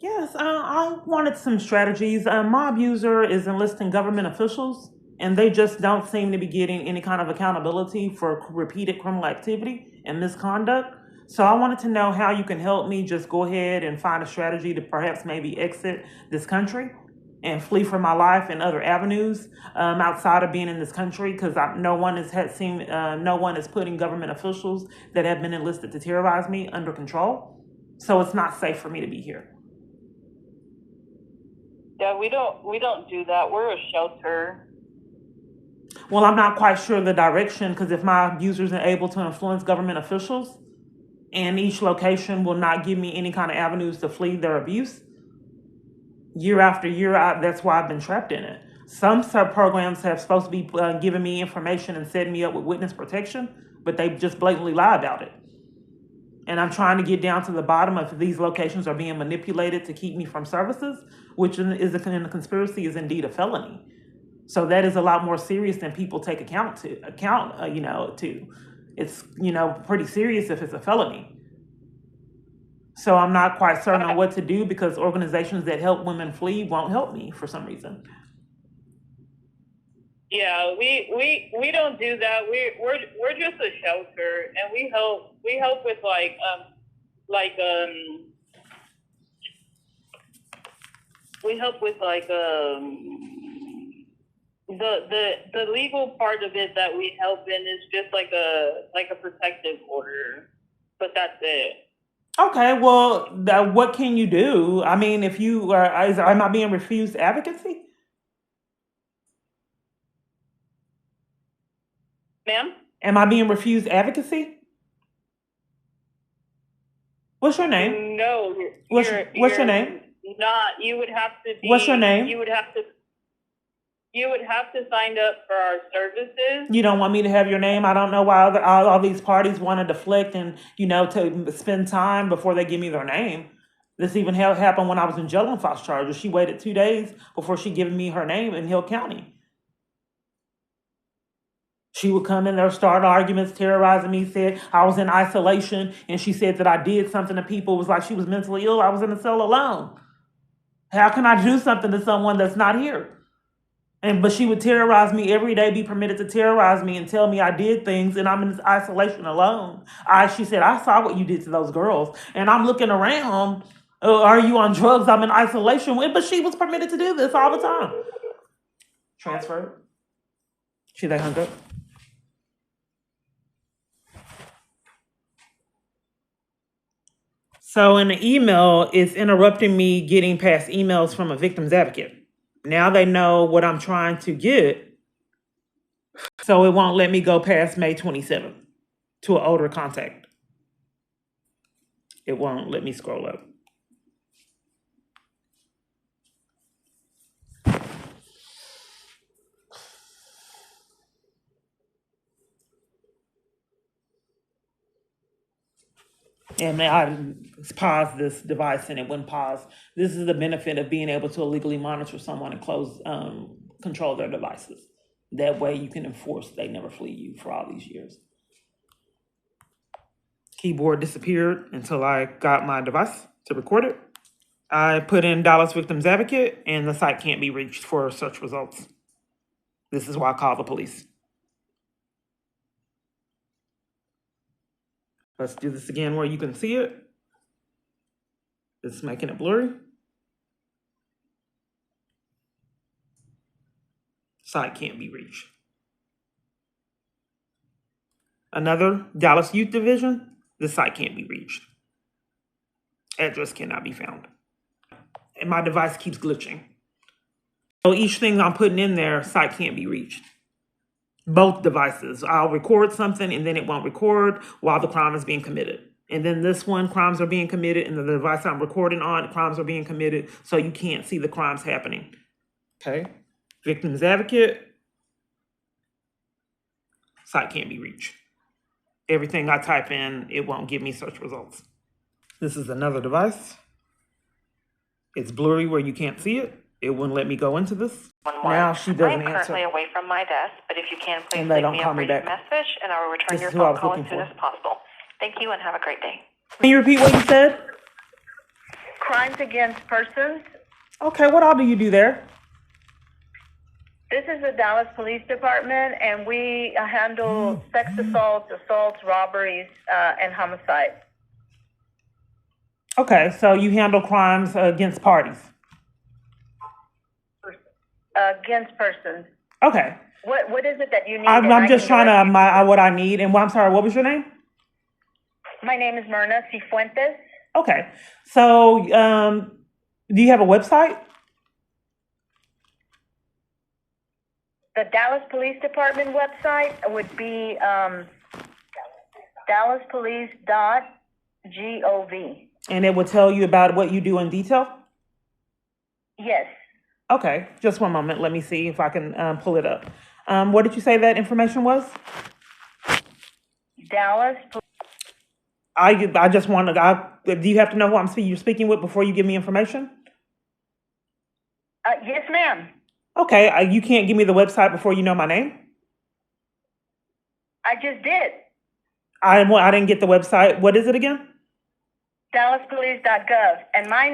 Yes, I wanted some strategies. My abuser is enlisting government officials, and they just don't seem to be getting any kind of accountability for repeated criminal activity and misconduct. So I wanted to know how you can help me just go ahead and find a strategy to perhaps maybe exit this country and flee for my life and other avenues outside of being in this country, because no one is had seen no one is putting government officials that have been enlisted to terrorize me under control. So it's not safe for me to be here. Yeah, we don't do that. We're a shelter. Well, I'm not quite sure the direction, because if my abusers are able to influence government officials and each location will not give me any kind of avenues to flee their abuse, year after year, that's why I've been trapped in it. Some sub programs have supposed to be giving me information and setting me up with witness protection, but they just blatantly lie about it. And I'm trying to get down to the bottom of if these locations are being manipulated to keep me from services, which in the conspiracy is indeed a felony. So that is a lot more serious than people take account. To it's pretty serious if it's a felony. So I'm not quite certain on what to do, because organizations that help women flee won't help me for some reason. Yeah, we don't do that. We're just a shelter, and we help with we help with the legal part of it that we help in is just like a protective order, but that's it. Okay, well, what can you do? I mean, if you are, am I being refused advocacy? Ma'am? Am I being refused advocacy? What's your name? No, What's your name? not. You would have to be. What's your name? You would have to sign up for our services. You don't want me to have your name? I don't know why all these parties want to deflect and, to spend time before they give me their name. This even happened when I was in jail on false charges. She waited 2 days before she gave me her name in Hill County. She would come in there, start arguments, terrorizing me, said I was in isolation, and she said that I did something to people. It was like she was mentally ill. I was in a cell alone. How can I do something to someone that's not here? But she would terrorize me every day, be permitted to terrorize me and tell me I did things, and I'm in this isolation alone. She said, I saw what you did to those girls, and I'm looking around. Are you on drugs? I'm in isolation. But she was permitted to do this all the time. Transferred. They hung up. So in the email, it's interrupting me getting past emails from a victim's advocate. Now they know what I'm trying to get, so it won't let me go past May 27th to an older contact. It won't let me scroll up. And I paused this device and it wouldn't pause. This is the benefit of being able to illegally monitor someone and control their devices. That way you can enforce they never flee you for all these years. Keyboard disappeared until I got my device to record it. I put in Dallas Victims Advocate, and the site can't be reached for search results. This is why I called the police. Let's do this again where you can see it. It's making it blurry. Site can't be reached. Another Dallas Youth Division. The site can't be reached. Address cannot be found. And my device keeps glitching. So each thing I'm putting in there, site can't be reached. Both devices. I'll record something and then it won't record while the crime is being committed. And then this one, crimes are being committed, and the device I'm recording on, crimes are being committed, so you can't see the crimes happening. Okay? Victims Advocate. Site can't be reached. Everything I type in, it won't give me search results. This is another device. It's blurry where you can't see it. It wouldn't let me go into this. Now she doesn't answer. I'm currently away from my desk, but if you can, please And leave they don't me a call me brief back. message, and I will return This your is who I phone was call as looking soon for. as possible. Thank you, and have a great day. Can you repeat what you said? Crimes Against Persons. Okay, what all do you do there? This is the Dallas Police Department, and we handle sex assaults, robberies, and homicide. Okay, so you handle crimes against parties. Against persons. Okay. What is it that you need? I'm just trying to, what I need. And I'm sorry, what was your name? My name is Myrna Cifuentes. Okay. So, do you have a website? The Dallas Police Department website would be dallaspolice.gov. And it will tell you about what you do in detail? Yes. Okay, just one moment. Let me see if I can pull it up. What did you say that information was? Dallas. I just want to. Do you have to know who you're speaking with before you give me information? Yes, ma'am. Okay, you can't give me the website before you know my name? I just did. I didn't get the website. What is it again? dallaspolice.gov. And my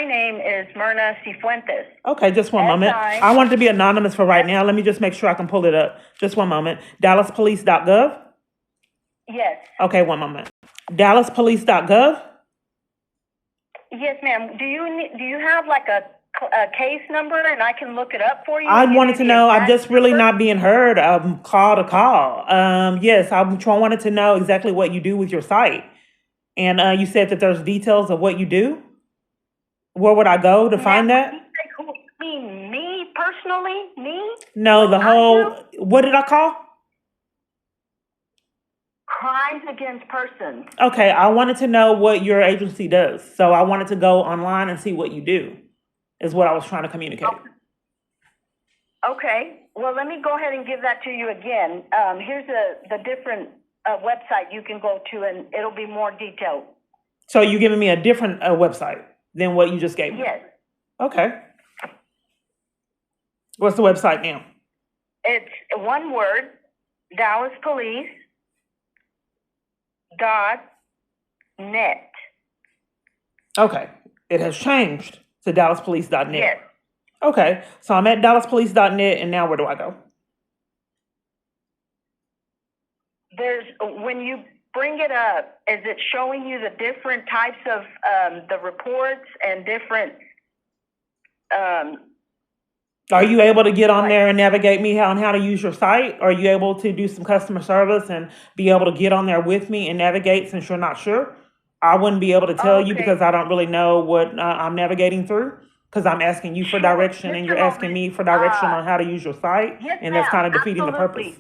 name is Myrna Cifuentes. Okay, just one moment. I want it to be anonymous for right now. Let me just make sure I can pull it up. Just one moment. dallaspolice.gov? Yes. Okay, one moment. dallaspolice.gov? Yes, ma'am. Do you have like a case number, and I can look it up for you? I wanted to know. I'm just really not being heard. Call to call. Yes, I wanted to know exactly what you do with your site. And you said that there's details of what you do. Where would I go to find that? You mean me personally? Me? No, the whole. What did I call? Crimes Against Persons. Okay, I wanted to know what your agency does. So I wanted to go online and see what you do, is what I was trying to communicate. Okay. Well, let me go ahead and give that to you again. Here's the different website you can go to, and it'll be more detailed. So you're giving me a different website than what you just gave me? Yes. Okay. What's the website now? It's one word, dallaspolice.net. Okay. It has changed to dallaspolice.net. Yes. Okay. So I'm at dallaspolice.net, and now where do I go? When you bring it up, is it showing you the different types of the reports and different? Are you able to get on there and navigate me on how to use your site? Are you able to do some customer service and be able to get on there with me and navigate since you're not sure? I wouldn't be able to tell you because I don't really know what I'm navigating through, because I'm asking you for direction and you're asking me for direction on how to use your site. Yes, and that's kind of ma'am. defeating the purpose.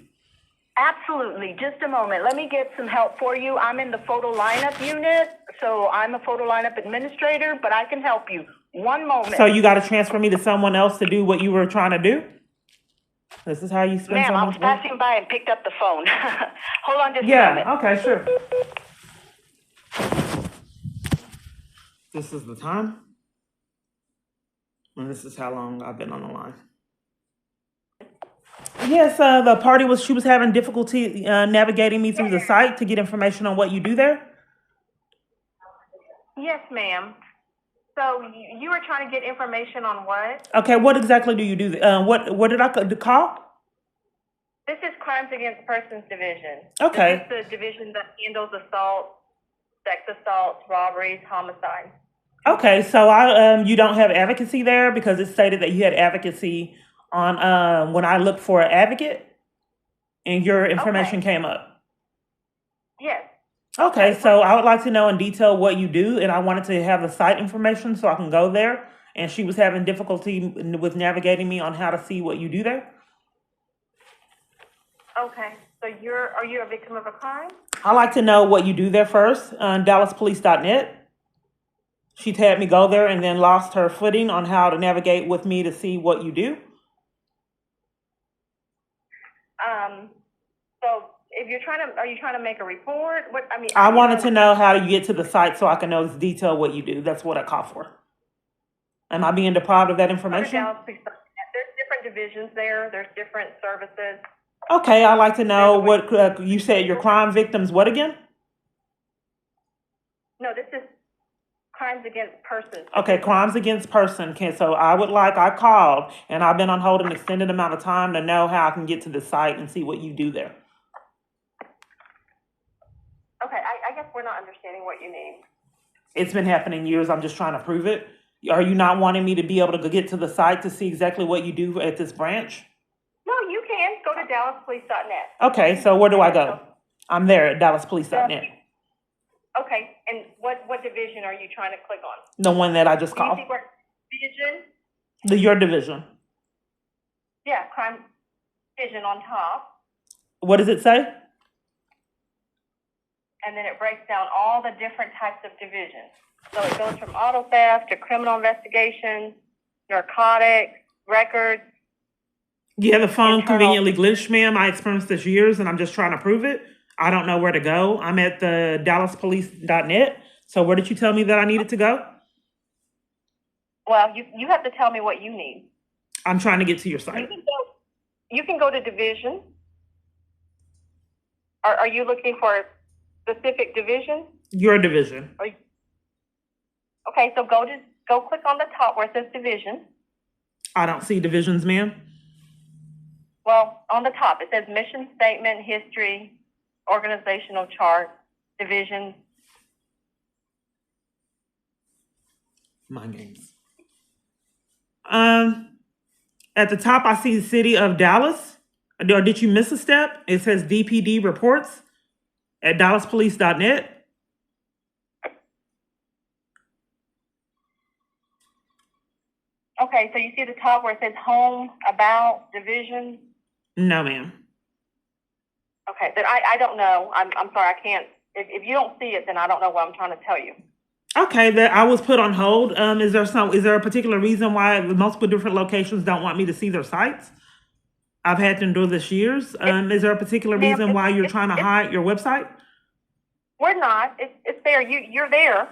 Absolutely. Just a moment. Let me get some help for you. I'm in the photo lineup unit, so I'm a photo lineup administrator, but I can help you. One moment. So you got to transfer me to someone else to do what you were trying to do? This is how you spend Ma'am, I was passing by and picked up the phone. Hold on just a moment. Yeah, okay, sure. This is the time. And this is how long I've been on the line. Yes, the party she was having difficulty navigating me through the site to get information on what you do there. Yes, ma'am. So you were trying to get information on what? Okay, what exactly do you do? What did I call? This is Crimes Against Persons Division. Okay. This is the division that handles assault, sex assaults, robberies, homicides. Okay, so you don't have advocacy there, because it stated that you had advocacy on when I looked for an advocate and your information came up. Yes. Okay, so I would like to know in detail what you do, and I wanted to have the site information so I can go there. And she was having difficulty with navigating me on how to see what you do there. Okay. So are you a victim of a crime? I'd like to know what you do there first on dallaspolice.net. She had me go there and then lost her footing on how to navigate with me to see what you do. So if are you trying to make a report? I wanted to know how you get to the site so I can know in detail what you do. That's what I call for. Am I being deprived of that information? There's different divisions there. There's different services. Okay, I'd like to know what you said. Your crime victims, what again? No, this is crimes against persons. Okay, crimes against person. So I called and I've been on hold an extended amount of time to know how I can get to the site and see what you do there. Okay, I guess we're not understanding what you mean. It's been happening years. I'm just trying to prove it. Are you not wanting me to be able to get to the site to see exactly what you do at this branch? No, you can go to DallasPolice.net. Okay, so where do I go? I'm there at DallasPolice.net. Okay, and what division are you trying to click on? The one that I just Do you called. see where division? Your division. Yeah, crime division on top, What does it say? and then it breaks down all the different types of divisions. So it goes from auto theft to criminal investigation, narcotics, records. Yeah, the phone Internal. conveniently glitched, ma'am. I experienced this years and I'm just trying to prove it. I don't know where to go. I'm at the DallasPolice.net. So where did you tell me that I needed to go? Well, you have to tell me what you need. I'm trying to get to your You site. can go to division. Are you looking for a specific division? Your division. Okay, so go click on the top where it says division. I don't see divisions, ma'am. Well, on the top, it says mission statement, history, organizational chart, division. Mind games. At the top, I see the city of Dallas. Or did you miss a step? It says DPD reports at DallasPolice.net. Okay, so you see the top where it says home, about, division. No, ma'am. Okay, then I don't know. I'm sorry, I can't. If you don't see it, then I don't know what I'm trying to tell you. Okay, that I was put on hold. Is there a particular reason why multiple different locations don't want me to see their sites? I've had to endure this years. Is there a particular Ma'am, reason why you're trying to hide your website? We're not. It's there. You're there.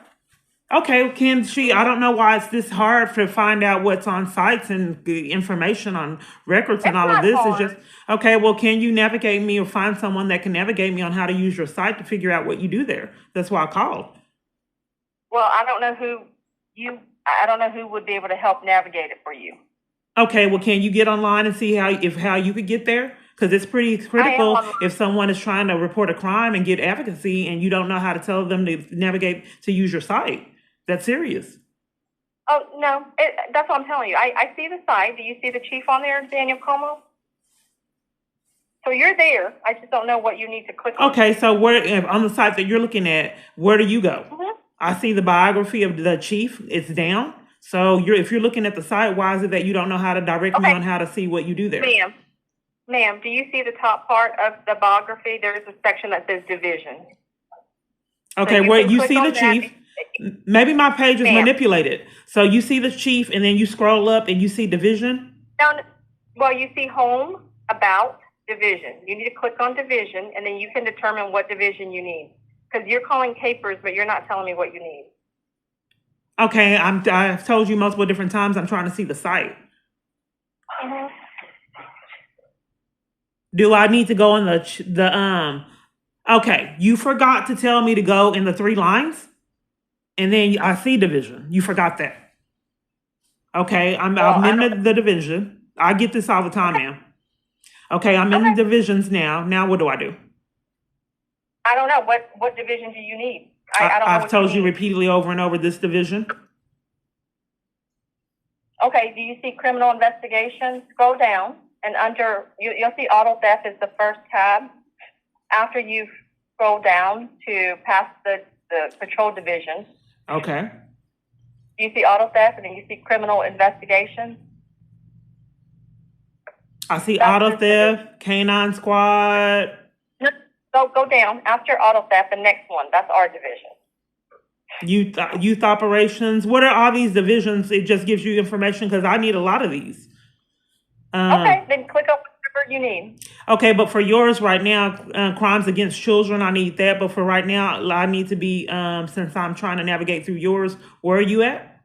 Okay, I don't know why it's this hard to find out what's on sites and the information on records and It's all of not this. hard. It's just, okay, well, can you navigate me or find someone that can navigate me on how to use your site to figure out what you do there? That's why I called. Well, I don't know who would be able to help navigate it for you. Okay, well, can you get online and see how you could get there? Because it's pretty critical online. if someone is trying to report a crime and get advocacy and you don't know how to tell them to navigate to use your site. That's serious. Oh, no, that's what I'm telling you. I see the site. Do you see the chief on there, Daniel Como? So you're there. I just don't know what you need to click on. Okay, so on the site that you're looking at, where do you go? Mhm. I see the biography of the chief. It's down. So if you're looking at the site, why is it that you don't know how to direct me Okay. on how to see what you do there? Ma'am, do you see the top part of the biography? There's a section that says division. Okay, So where can you click see the on that. chief. Maybe my page is Ma'am. manipulated. So you see the chief and then you scroll up and you see division. Well, you see home, about, division. You need to click on division, and then you can determine what division you need. Because you're calling capers, but you're not telling me what you need. Okay, I've told you multiple different times I'm trying to see the site. Mhm. Do I need to go in okay, you forgot to tell me to go in the 3 lines and then I see division. You forgot that. Okay, I'm in the division. I get this all the time, ma'am. Okay, I'm in the divisions now. Now what do I do? I don't know. What division do you need? I don't know I've what told you need. repeatedly over and over this division. Okay, do you see criminal investigation? Scroll down, and you'll see auto theft is the first tab. After you scroll down to past the patrol division, Okay. you see auto theft, and then you see criminal investigation. I see That's auto this theft, canine squad. Go down. After auto theft, the next one. That's our division. Youth operations. What are all these divisions? It just gives you information because I need a lot of these. Okay, then click on whatever you need. Okay, but for yours right now, crimes against children, I need that. But for right now, I need to be, since I'm trying to navigate through yours, where are you at?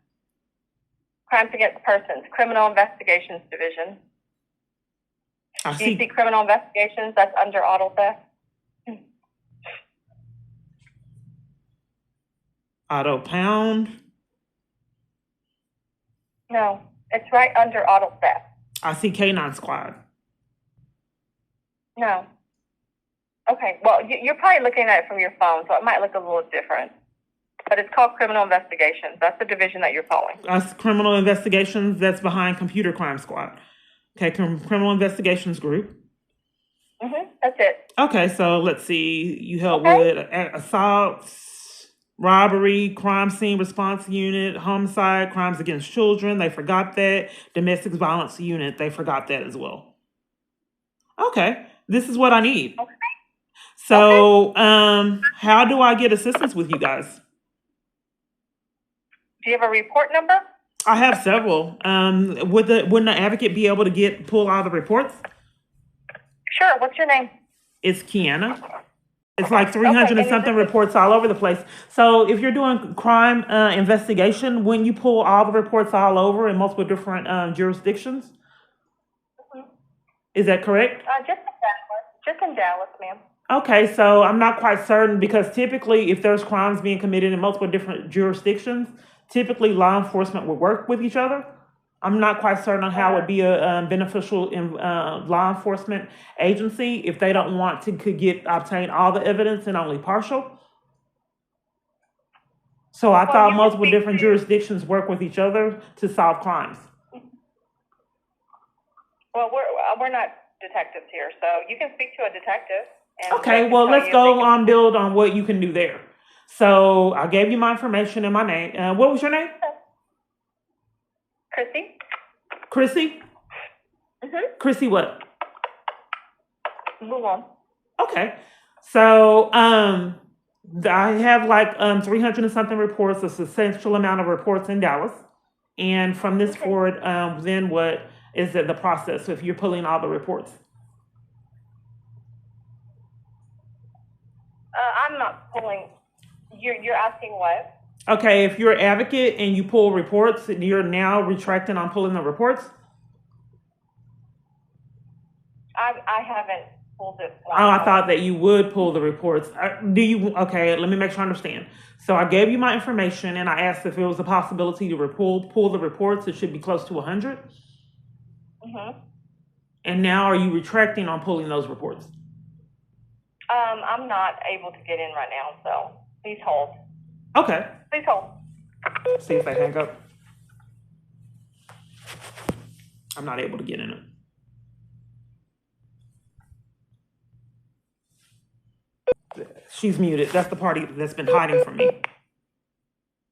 Crimes against persons, criminal investigations division. I Do you see see criminal investigations? That's under auto theft. auto pound. No, it's right under auto theft. I see K9 Squad. No. Okay, well, you're probably looking at it from your phone, so it might look a little different. But it's called criminal investigations. That's the division that you're calling. That's criminal investigations. That's behind Computer Crime Squad. Okay, criminal investigations group. That's it. Okay, so let's see. You help Okay. with assaults, robbery, crime scene response unit, homicide, crimes against children. They forgot that. Domestic violence unit. They forgot that as well. Okay, this is what I need. Okay. So, how do I get assistance with you guys? Do you have a report number? I have several. Wouldn't the advocate be able to pull all the reports? Sure. What's your name? It's Kiana. It's like 300 and and something reports all over the place. So if you're doing crime investigation, when you pull all the reports all over in multiple different jurisdictions, is that correct? Just in Dallas. Just in Dallas, ma'am. Okay, so I'm not quite certain because typically if there's crimes being committed in multiple different jurisdictions, typically law enforcement will work with each other. I'm not quite certain on how it would be a beneficial law enforcement agency if they don't want to obtain all the evidence and only partial. So I thought you can multiple speak different to- jurisdictions work with each other to solve crimes. Well, we're not detectives here, so you can speak to a detective. And they Okay, can well, tell let's you if go they can- on build on what you can do there. So I gave you my information and my name. What was your name? Chrissy? Chrissy? Chrissy what? Move on. Okay. So I have like 300 and something reports, a substantial amount of reports in Dallas. And from this forward, then what is the process if you're pulling all the reports? I'm not pulling. You're asking what? Okay, if you're an advocate and you pull reports, you're now retracting on pulling the reports? I haven't pulled it. Oh, I thought that you would pull the reports. Okay, let me make sure I understand. So I gave you my information and I asked if there was a possibility to pull the reports. It should be close to 100. And now are you retracting on pulling those reports? I'm not able to get in right now, so please hold. Okay. Please hold. See if they hang up. I'm not able to get in it. She's muted. That's the party that's been hiding from me.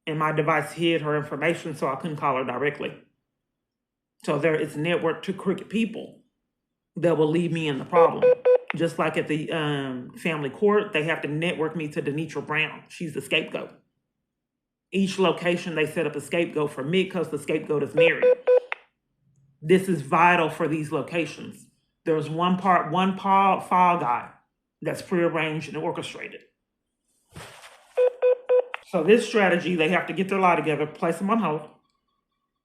And my device hid her information, so I couldn't call her directly. So there is network to crooked people that will leave me in the problem. Just like at the family court, they have to network me to Denitra Brown. She's the scapegoat. Each location, they set up a scapegoat for me because the scapegoat is married. This is vital for these locations. There's one fall guy that's prearranged and orchestrated. So this strategy, they have to get their lie together, place them on hold.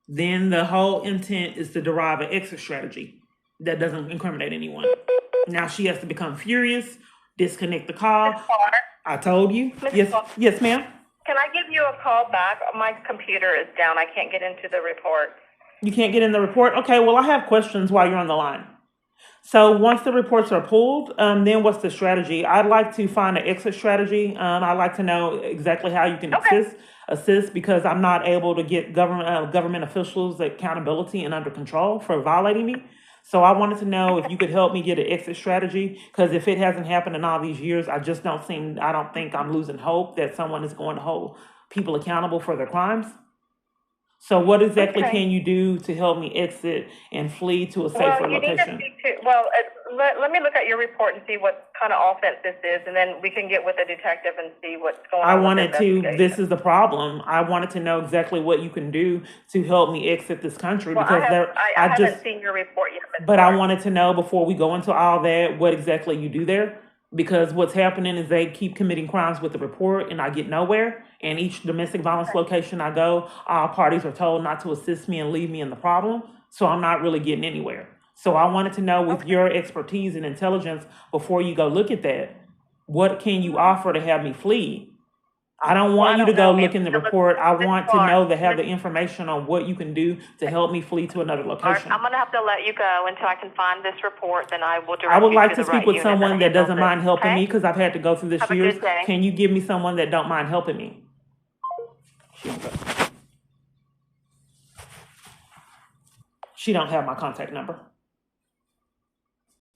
Then the whole intent is to derive an exit strategy that doesn't incriminate anyone. Now she has to become furious, disconnect the call. Ms. Clark, I told you. Ms. Yes, Clark. yes, ma'am. can I give you a call back? My computer is down. I can't get into the report. You can't get in the report? Okay, well, I have questions while you're on the line. So once the reports are pulled, then what's the strategy? I'd like to find an exit strategy. I'd like to know exactly how you can assist because I'm not able to get government officials accountability and under control for violating me. So I wanted to know if you could help me get an exit strategy because if it hasn't happened in all these years, I don't think I'm losing hope that someone is going to hold people accountable for their crimes. So what exactly can you do to help me exit and flee to a safer Well, you location? need to speak to, let me look at your report and see what kind of offense this is, and then we can get with a detective and see what's going on. I with wanted the to, investigation. this is the problem. I wanted to know exactly what you can do to help me exit this country Well, because I haven't seen your report yet. Ms. but I Clark. wanted to know before we go into all that, what exactly you do there. Because what's happening is they keep committing crimes with the report and I get nowhere. And each domestic violence location I go, all parties are told not to assist me and leave me in the problem. So I'm not really getting anywhere. So I wanted to know with your expertise and intelligence, before you go look at that, what can you offer to have me flee? I don't Well, I want you to don't go know, ma'am. look in the So report. I Ms. want to Barnes, know have the Ms. information on what you can do to help me flee to another Barnes, location. I'm gonna have to let you go until I can find this report, then I will I direct would you like to to the speak right with unit that someone that handles doesn't this, mind helping me okay? because I've had to go through this Have a years. good day. Can you give me someone that don't mind helping me? She don't have my contact number.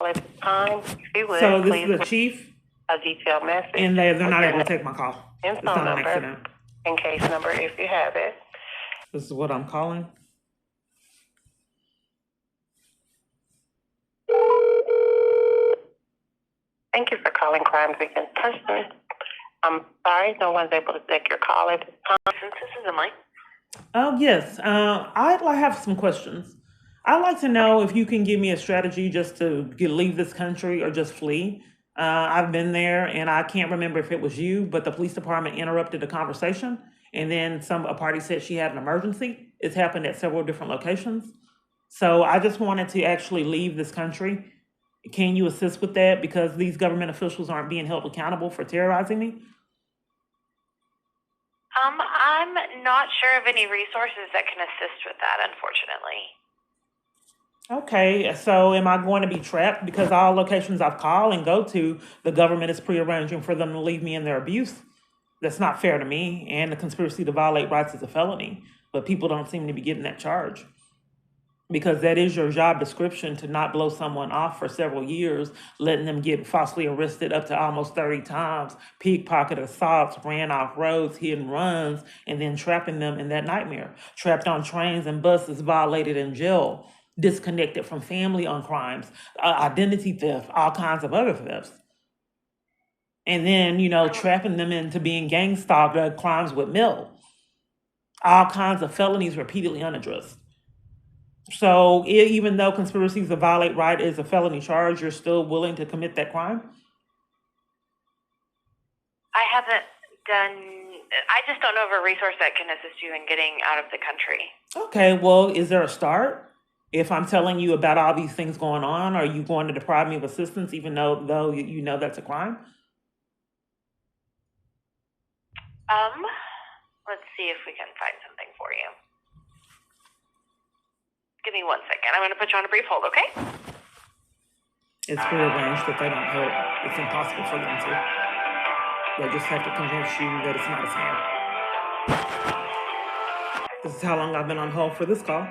At this time, if you would, So this is please the chief, a detailed message. and they're with not your able to name take my call. and It's phone not an number accident. and case number if you have it. This is what I'm calling. Thank you for calling Crimes Against Persons. I'm sorry, no one's able to take your call at this time. Since this is Emily. Oh, yes. I have some questions. I'd like to know if you can give me a strategy just to leave this country or just flee. I've been there and I can't remember if it was you, but the police department interrupted the conversation and then a party said she had an emergency. It's happened at several different locations. So I just wanted to actually leave this country. Can you assist with that? Because these government officials aren't being held accountable for terrorizing me. I'm not sure of any resources that can assist with that, unfortunately. Okay, so am I going to be trapped because all locations I've called and go to, the government is prearranging for them to leave me in their abuse? That's not fair to me, and the conspiracy to violate rights is a felony, but people don't seem to be getting that charge. Because that is your job description, to not blow someone off for several years, letting them get falsely arrested up to almost 30 times, pickpocket assaults, ran off roads, hit and runs, and then trapping them in that nightmare. Trapped on trains and buses, violated in jail, disconnected from family on crimes, identity theft, all kinds of other thefts. And then, trapping them into being gang stalked, crimes with Mill. All kinds of felonies repeatedly unaddressed. So even though conspiracy to violate right is a felony charge, you're still willing to commit that crime? I just don't know of a resource that can assist you in getting out of the country. Okay, well, is there a start? If I'm telling you about all these things going on, are you going to deprive me of assistance even though you know that's a crime? Let's see if we can find something for you. Give me 1 second. I'm going to put you on a brief hold, okay? It's prearranged that they don't help. It's impossible for them to. They just have to convince you that it's not a scam. This is how long I've been on hold for this call.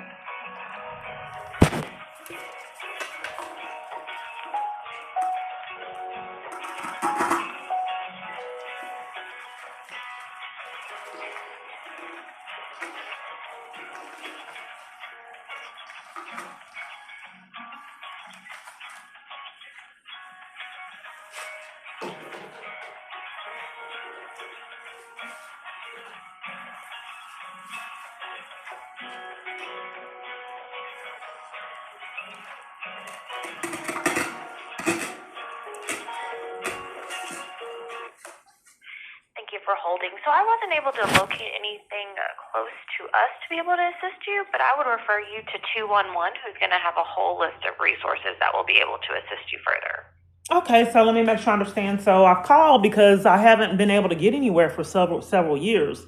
Thank you for holding. So I wasn't able to locate anything close to us to be able to assist you, but I would refer you to 211, who's going to have a whole list of resources that will be able to assist you further. Okay, so let me make sure I understand. So I've called because I haven't been able to get anywhere for several years.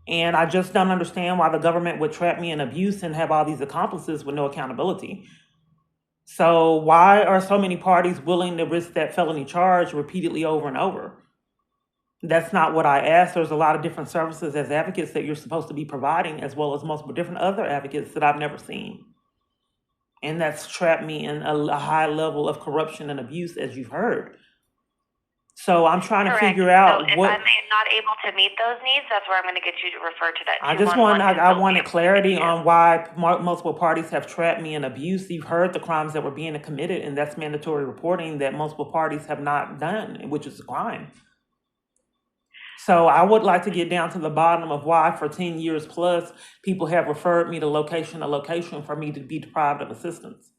And I just don't understand why the government would trap me in abuse and have all these accomplices with no accountability. So why are so many parties willing to risk that felony charge repeatedly over and over? That's not what I asked. There's a lot of different services as advocates that you're supposed to be providing, as well as multiple different other advocates that I've never seen. And that's trapped me in a high level of corruption and abuse, as you've heard. So I'm trying to figure out so if what. I'm not able to meet those needs, that's where I'm going to get you to refer to that. I wanted clarity on why multiple parties have trapped me in abuse. You've heard the crimes that were being committed, and that's mandatory reporting that multiple parties have not done, which is a crime. So I would like to get down to the bottom of why for 10 years plus, people have referred me to location to location for me to be deprived of assistance.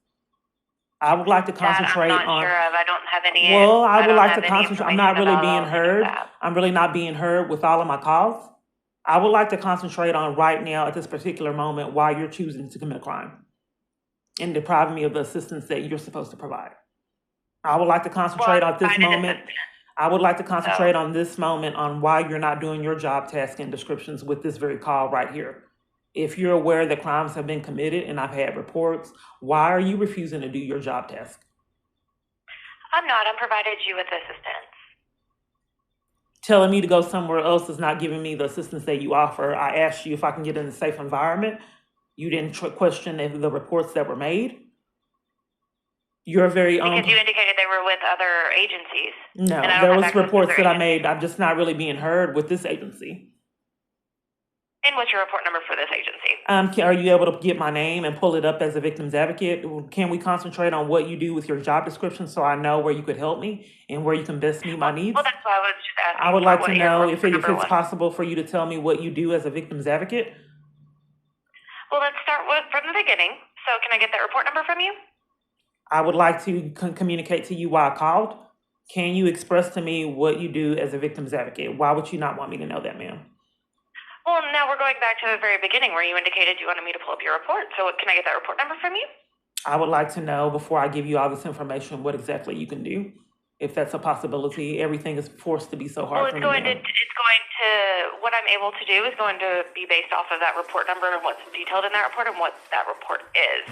I would like to concentrate I'm not on. sure of. I don't have any. Well, I would don't like have to any concentrate. I'm not information really being about any of heard. that. I'm really not being heard with all of my calls. I would like to concentrate on right now at this particular moment why you're choosing to commit a crime and depriving me of the assistance that you're supposed to provide. I would like to concentrate on this moment. I would like to So, concentrate on this moment on why you're not doing your job task and descriptions with this very call right here. If you're aware that crimes have been committed and I've had reports, why are you refusing to do your job task? I'm not. I'm provided you with assistance. Telling me to go somewhere else is not giving me the assistance that you offer. I asked you if I can get in a safe environment. You didn't question the reports that were made. Your very own. Because you indicated they were with other agencies. No, and I don't there have was access to reports other that I agencies. made. I'm just not really being heard with this agency. And what's your report number for this agency? Are you able to get my name and pull it up as a victim's advocate? Can we concentrate on what you do with your job description so I know where you could help me and where you can best meet my needs? Well, that's why I was just asking. I would for like what to your know report if it's number was. possible for you to tell me what you do as a victim's advocate. Well, let's start from the beginning. So can I get that report number from you? I would like to communicate to you why I called. Can you express to me what you do as a victim's advocate? Why would you not want me to know that, ma'am? Well, now we're going back to the very beginning where you indicated you wanted me to pull up your report. So can I get that report number from you? I would like to know before I give you all this information what exactly you can do. If that's a possibility, everything is forced to be so hard Well, for me. What I'm able to do is going to be based off of that report number and what's detailed in that report and what that report is.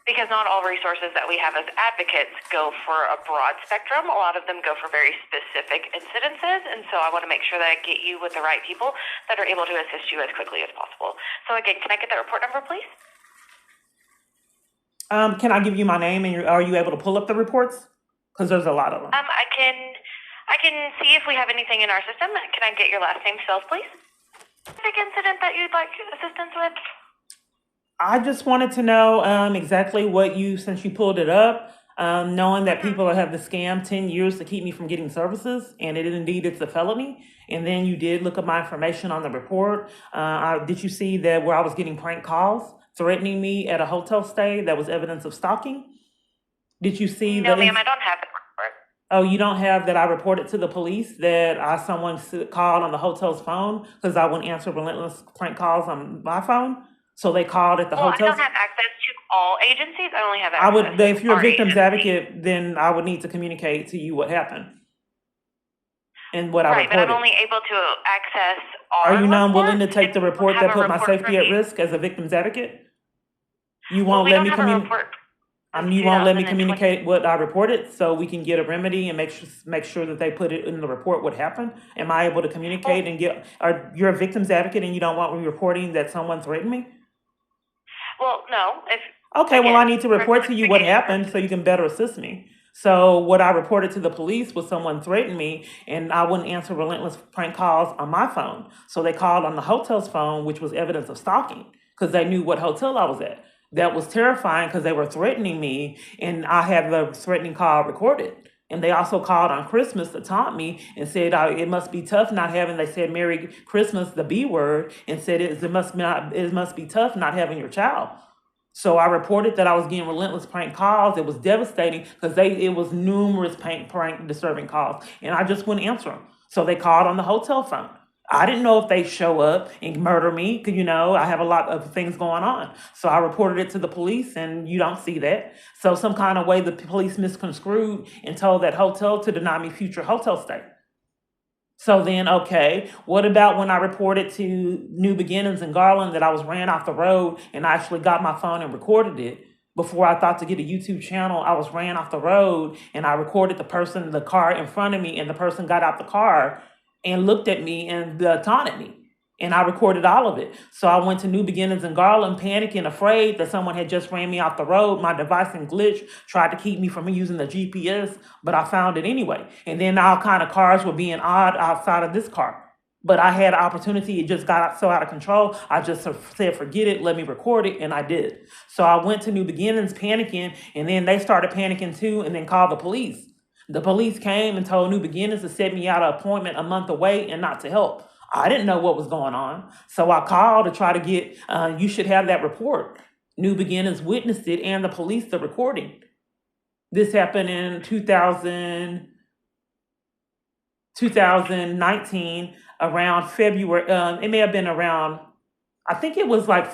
Because not all resources that we have as advocates go for a broad spectrum. A lot of them go for very specific incidences. And so I want to make sure that I get you with the right people that are able to assist you as quickly as possible. So again, can I get that report number, please? Can I give you my name and are you able to pull up the reports? Because there's a lot of them. I can see if we have anything in our system. Can I get your last name spelled, please? Specific incident that you'd like assistance with? I just wanted to know exactly what since you pulled it up, knowing that people have the scam 10 years to keep me from getting services, and it's a felony. And then you did look up my information on the report. Did you see that where I was getting prank calls threatening me at a hotel stay that was evidence of stalking? Did you see No, ma'am, I don't have the report. Oh, you don't have that I reported to the police that someone called on the hotel's phone because I wouldn't answer relentless prank calls on my phone? So they called at the hotel. I don't have access to all agencies. I only have access to if you're a our victim's agency. advocate, then I would need to communicate to you what happened and what I Right, but I'm reported. only able to access our Are you not willing to reports. take the If you report have that a put my report safety from at you- risk as a victim's advocate? You Well, won't we let don't me have a communicate. report. You won't let me 2020. communicate what I reported, so we can get a remedy and make sure that they put it in the report what happened. Am I able to communicate and get? You're a victim's advocate and you don't want me reporting that someone threatened me? Well, no. Okay, well, I again, need to report to you what clarification happened so you can better assist me. So what I reported to the police was someone threatened me and I wouldn't answer relentless prank calls on my phone. So they called on the hotel's phone, which was evidence of stalking because they knew what hotel I was at. That was terrifying because they were threatening me and I had the threatening call recorded. And they also called on Christmas to taunt me and said it must be tough not having. They said Merry Christmas, the B word, and said it must be tough not having your child. So I reported that I was getting relentless prank calls. It was devastating because it was numerous prank disturbing calls, and I just wouldn't answer them. So they called on the hotel phone. I didn't know if they'd show up and murder me because, I have a lot of things going on. So I reported it to the police, and you don't see that. So some kind of way the police misconstrued and told that hotel to deny me future hotel stay. So then, okay, what about when I reported to New Beginnings in Garland that I was ran off the road and I actually got my phone and recorded it? Before I thought to get a YouTube channel, I was ran off the road and I recorded the car in front of me, and the person got out the car and looked at me and taunted me. And I recorded all of it. So I went to New Beginnings in Garland, panicking, afraid that someone had just ran me off the road. My device and glitch tried to keep me from using the GPS, but I found it anyway. And then all kind of cars were being odd outside of this car. But I had an opportunity. It just got so out of control. I just said, forget it, let me record it, and I did. So I went to New Beginnings panicking, and then they started panicking too, and then called the police. The police came and told New Beginnings to set me out an appointment a month away and not to help. I didn't know what was going on. So I called to try to get, you should have that report. New Beginnings witnessed it and the police, the recording. This happened in 2019, around February. It may have been around, I think it was like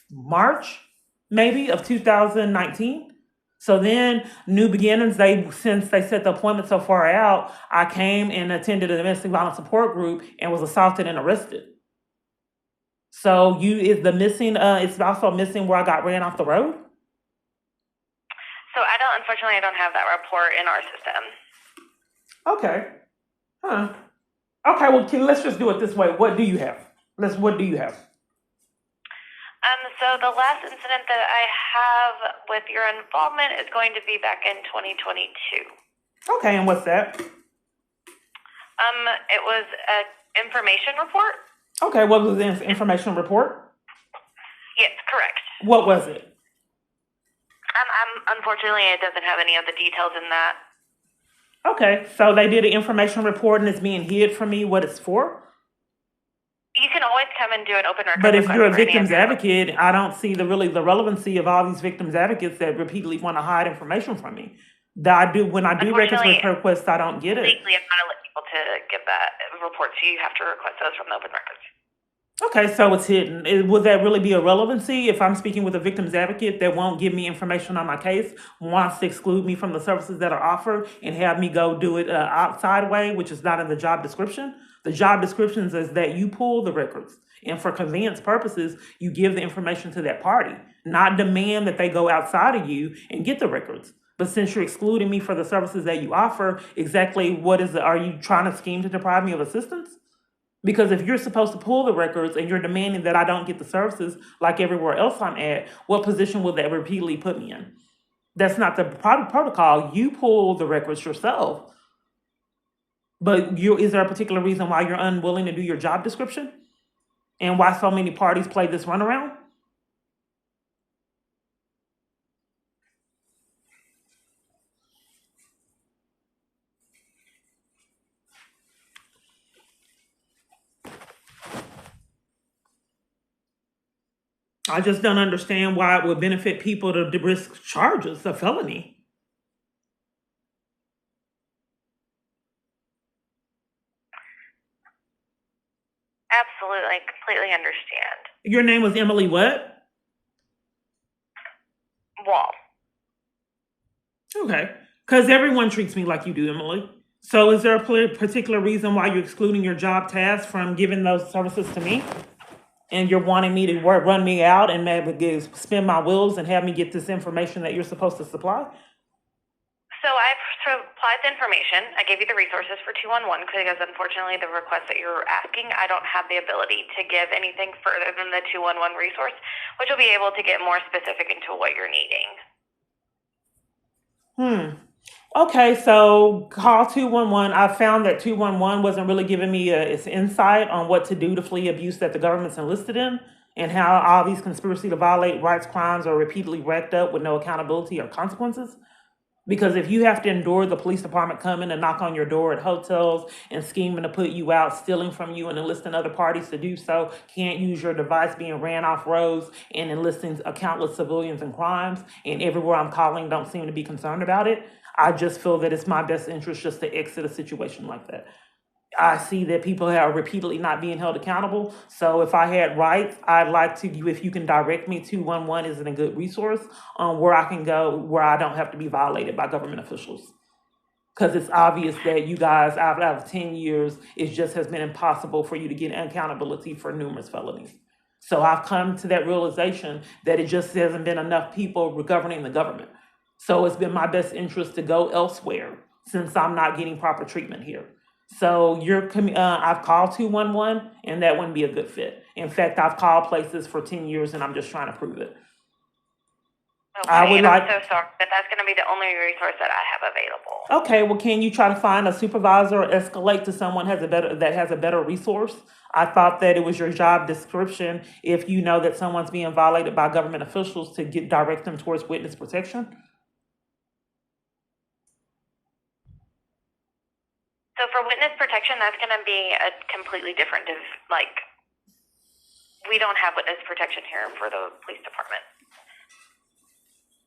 March, maybe, of 2019. So then, New Beginnings, since they set the appointment so far out, I came and attended a domestic violence support group and was assaulted and arrested. So is the missing, it's also missing where I got ran off the road? So unfortunately, I don't have that report in our system. Okay. Huh. Okay, well, let's just do it this way. What do you have? What do you have? So the last incident that I have with your involvement is going to be back in 2022. Okay, and what's that? It was an information report. Okay, what was the information report? Yes, correct. What was it? Unfortunately, it doesn't have any of the details in that. Okay, so they did an information report and it's being hid from me what it's for? You can always come and do an open records But if request you're a for any victim's of your- advocate, I don't see the relevancy of all these victims advocates that repeatedly want to hide information from me. When I do records Unfortunately, requests, I don't get it. legally, I'm not able to give that report to you. You have to request those from the open records. Okay, so it's hidden. Would that really be a relevancy if I'm speaking with a victim's advocate that won't give me information on my case, wants to exclude me from the services that are offered, and have me go do it outside way, which is not in the job description? The job description is that you pull the records, and for convenience purposes, you give the information to that party, not demand that they go outside of you and get the records. But since you're excluding me for the services that you offer, exactly what is it? Are you trying to scheme to deprive me of assistance? Because if you're supposed to pull the records and you're demanding that I don't get the services like everywhere else I'm at, what position will that repeatedly put me in? That's not the protocol. You pull the records yourself. But is there a particular reason why you're unwilling to do your job description? And why so many parties play this runaround? I just don't understand why it would benefit people to risk charges, a felony. Absolutely, I completely understand. Your name was Emily what? Wall. Okay. Because everyone treats me like you do, Emily. So is there a particular reason why you're excluding your job task from giving those services to me? And you're wanting me to run me out and maybe spin my wheels and have me get this information that you're supposed to supply? So I've supplied the information. I gave you the resources for 211 because unfortunately the request that you're asking, I don't have the ability to give anything further than the 211 resource, which will be able to get more specific into what you're needing. Okay, so call 211. I found that 211 wasn't really giving me its insight on what to do to flee abuse that the government's enlisted in, and how all these conspiracy to violate rights crimes are repeatedly racked up with no accountability or consequences. Because if you have to endure the police department coming and knock on your door at hotels and scheming to put you out, stealing from you and enlisting other parties to do so, can't use your device, being ran off roads and enlisting countless civilians in crimes, and everywhere I'm calling don't seem to be concerned about it, I just feel that it's my best interest just to exit a situation like that. I see that people are repeatedly not being held accountable. So if I had rights, I'd like to, if you can direct me, 211 isn't a good resource on where I can go, where I don't have to be violated by government officials. Because it's obvious that you guys, out of 10 years, it just has been impossible for you to get accountability for numerous felonies. So I've come to that realization that it just hasn't been enough people governing the government. So it's been my best interest to go elsewhere since I'm not getting proper treatment here. So I've called 211, and that wouldn't be a good fit. In fact, I've called places for 10 years, and I'm just trying to prove it. Okay, I'm so sorry, but that's going to be the only resource that I have available. Okay, well, can you try to find a supervisor or escalate to someone that has a better resource? I thought that it was your job description, if you know that someone's being violated by government officials, to direct them towards witness protection. So for witness protection, that's going to be a completely different, we don't have witness protection here for the police department.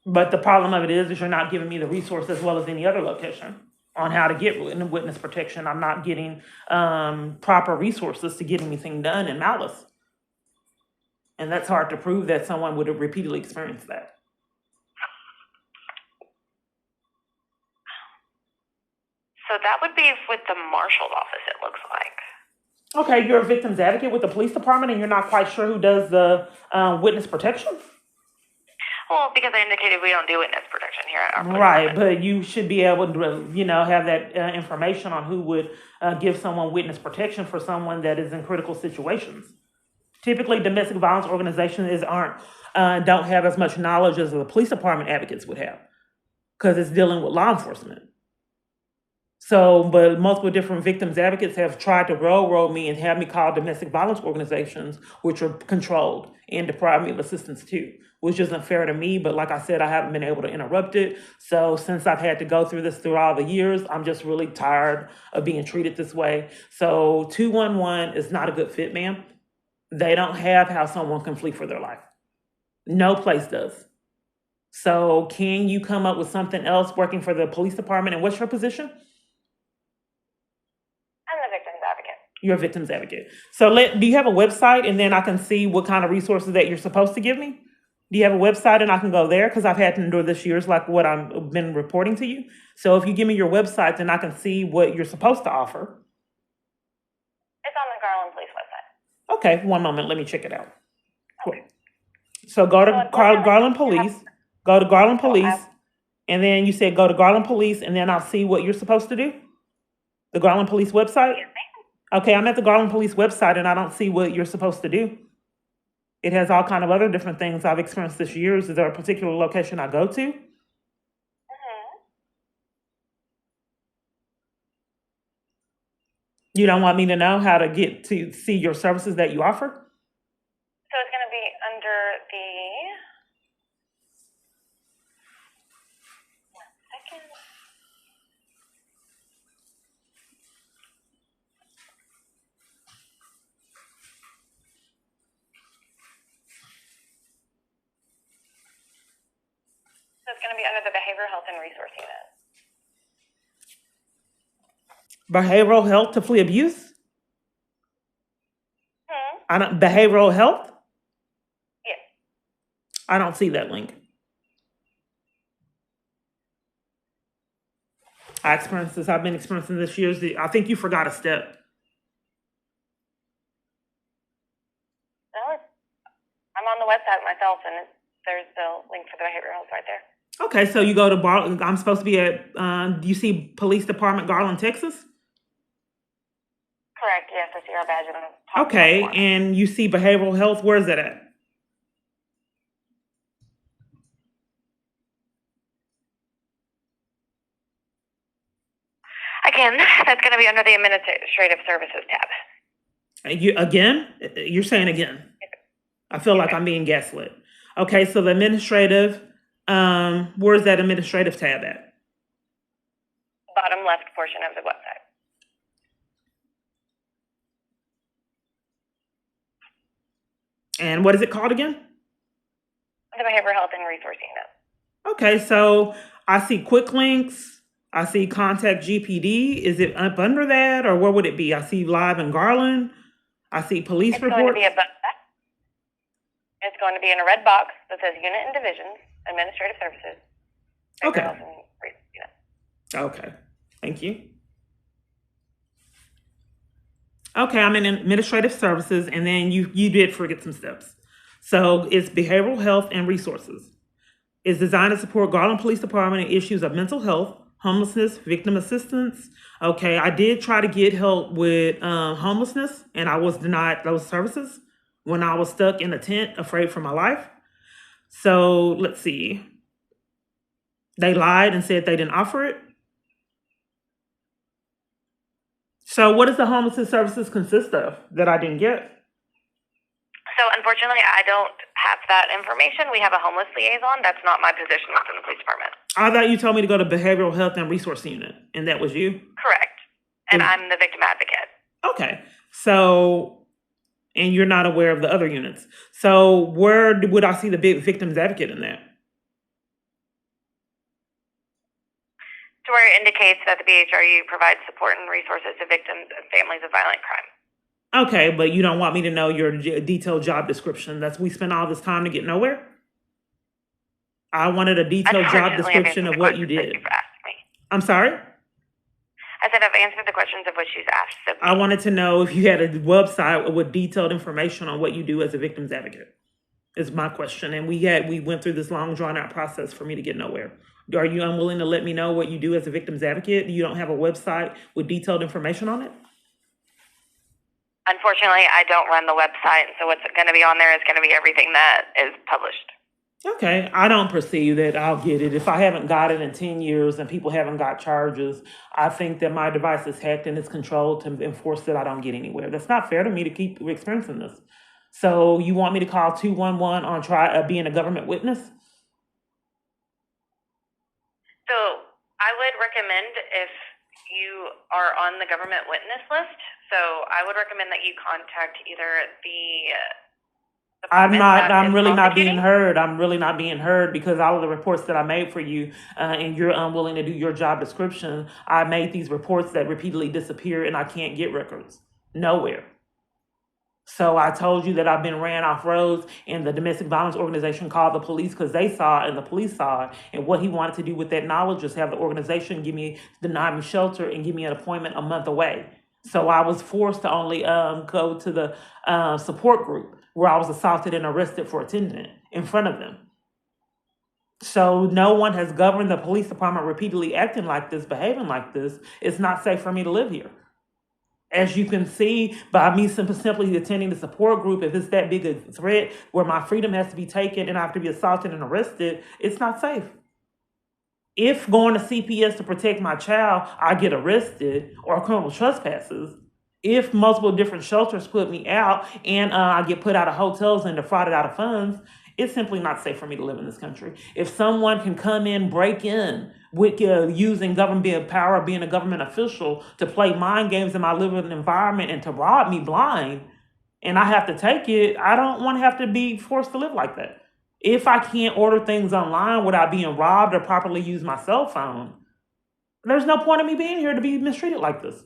But the problem of it is you're not giving me the resource as well as any other location on how to get witness protection. I'm not getting proper resources to get anything done in malice. And that's hard to prove that someone would have repeatedly experienced that. So that would be with the marshal's office, it looks like. Okay, you're a victim's advocate with the police department and you're not quite sure who does the witness protection? Well, because I indicated we don't do witness protection here at our police Right, department. but you should be able to, have that information on who would give someone witness protection for someone that is in critical situations. Typically, domestic violence organizations don't have as much knowledge as the police department advocates would have, because it's dealing with law enforcement. So, but multiple different victims advocates have tried to railroad me and have me call domestic violence organizations, which are controlled, and deprive me of assistance too, which isn't fair to me. But like I said, I haven't been able to interrupt it. So since I've had to go through this through all the years, I'm just really tired of being treated this way. So 211 is not a good fit, ma'am. They don't have how someone can flee for their life. No place does. So can you come up with something else working for the police department? And what's your position? I'm the victim's advocate. You're a victim's advocate. So do you have a website, and then I can see what kind of resources that you're supposed to give me? Do you have a website and I can go there? Because I've had to endure this years like what I've been reporting to you. So if you give me your website, then I can see what you're supposed to offer. It's on the Garland Police website. Okay, one moment. Let me check it out. Cool. So go to So unfortunately, Garland Police. Go to Garland So Police. And then you said go to Garland Police, and then I'll see what you're supposed to do? The Garland Police website? Yes, ma'am. Okay, I'm at the Garland Police website, and I don't see what you're supposed to do. It has all kind of other different things I've experienced this year. Is there a particular location I go to? Mm-hmm. You don't want me to know how to get to see your services that you offer? So it's going to be under the... One second. So it's going to be under the Behavioral Health and Resource Unit. Behavioral health to flee abuse? Behavioral health? Yes. I don't see that link. I've been experiencing this year. I think you forgot a step. No, I'm on the website myself, and there's the link for the behavioral health right there. Okay, so you go to I'm supposed to be at, do you see Police Department, Garland, Texas? Correct, yes, I see our badge in the top Okay, corner. and you see behavioral health, where's that at? Again, that's going to be under the Administrative Services tab. You're saying again? I feel like I'm being gaslit. Okay, so the administrative, where's that administrative tab at? Bottom left portion of the website. And what is it called again? The Behavioral Health and Resource Unit. Okay, so I see quick links. I see contact GPD. Is it up under that, or where would it be? I see live in Garland. I see police It's going to reports. be above that. It's going to be in a red box that says Unit and Divisions, Administrative Services. Okay. Behavioral Health and Resource Unit. Okay, thank you. Okay, I'm in administrative services, and then you did forget some steps. So it's behavioral health and resources. It's designed to support Garland Police Department in issues of mental health, homelessness, victim assistance. Okay, I did try to get help with homelessness, and I was denied those services when I was stuck in a tent, afraid for my life. So let's see. They lied and said they didn't offer it. So what does the homelessness services consist of that I didn't get? So unfortunately, I don't have that information. We have a homeless liaison. That's not my position within the police department. I thought you told me to go to Behavioral Health and Resource Unit, and that was you? Correct. And Is- I'm the victim advocate. Okay. So, and you're not aware of the other units. So where would I see the big victims advocate in that? To where it indicates that the BHRU provides support and resources to victims and families of violent crime. Okay, but you don't want me to know your detailed job description. We spent all this time to get nowhere? I wanted a detailed job Unfortunately, I've description answered of the what you questions that did. you've asked me. I'm sorry? I said I've answered the questions of which she's asked of I me. wanted to know if you had a website with detailed information on what you do as a victim's advocate. Is my question. And we went through this long drawn out process for me to get nowhere. Are you unwilling to let me know what you do as a victim's advocate? You don't have a website with detailed information on it? Unfortunately, I don't run the website, so what's going to be on there is going to be everything that is published. Okay, I don't perceive that I'll get it. If I haven't got it in 10 years and people haven't got charges, I think that my device is hacked and it's controlled to enforce that I don't get anywhere. That's not fair to me to keep experiencing this. So you want me to call 211 on being a government witness? So I would recommend if you are on the government witness list, so I would recommend that you contact either the I'm really not being heard. I'm really not being heard because all of the reports that I made for you, and you're unwilling to do your job description. I made these reports that repeatedly disappear and I can't get records nowhere. So I told you that I've been ran off roads, and the domestic violence organization called the police because they saw it and the police saw it. And what he wanted to do with that knowledge is have the organization deny me shelter and give me an appointment a month away. So I was forced to only go to the support group where I was assaulted and arrested for attending it in front of them. So no one has governed the police department repeatedly acting like this, behaving like this. It's not safe for me to live here. As you can see, by me simply attending the support group, if it's that big a threat where my freedom has to be taken and I have to be assaulted and arrested, it's not safe. If going to CPS to protect my child, I get arrested or criminal trespasses, if multiple different shelters put me out and I get put out of hotels and defrauded out of funds, it's simply not safe for me to live in this country. If someone can come in, break in, with using government power, being a government official, to play mind games in my living environment and to rob me blind, and I have to take it, I don't want to have to be forced to live like that. If I can't order things online without being robbed or properly use my cell phone, there's no point in me being here to be mistreated like this.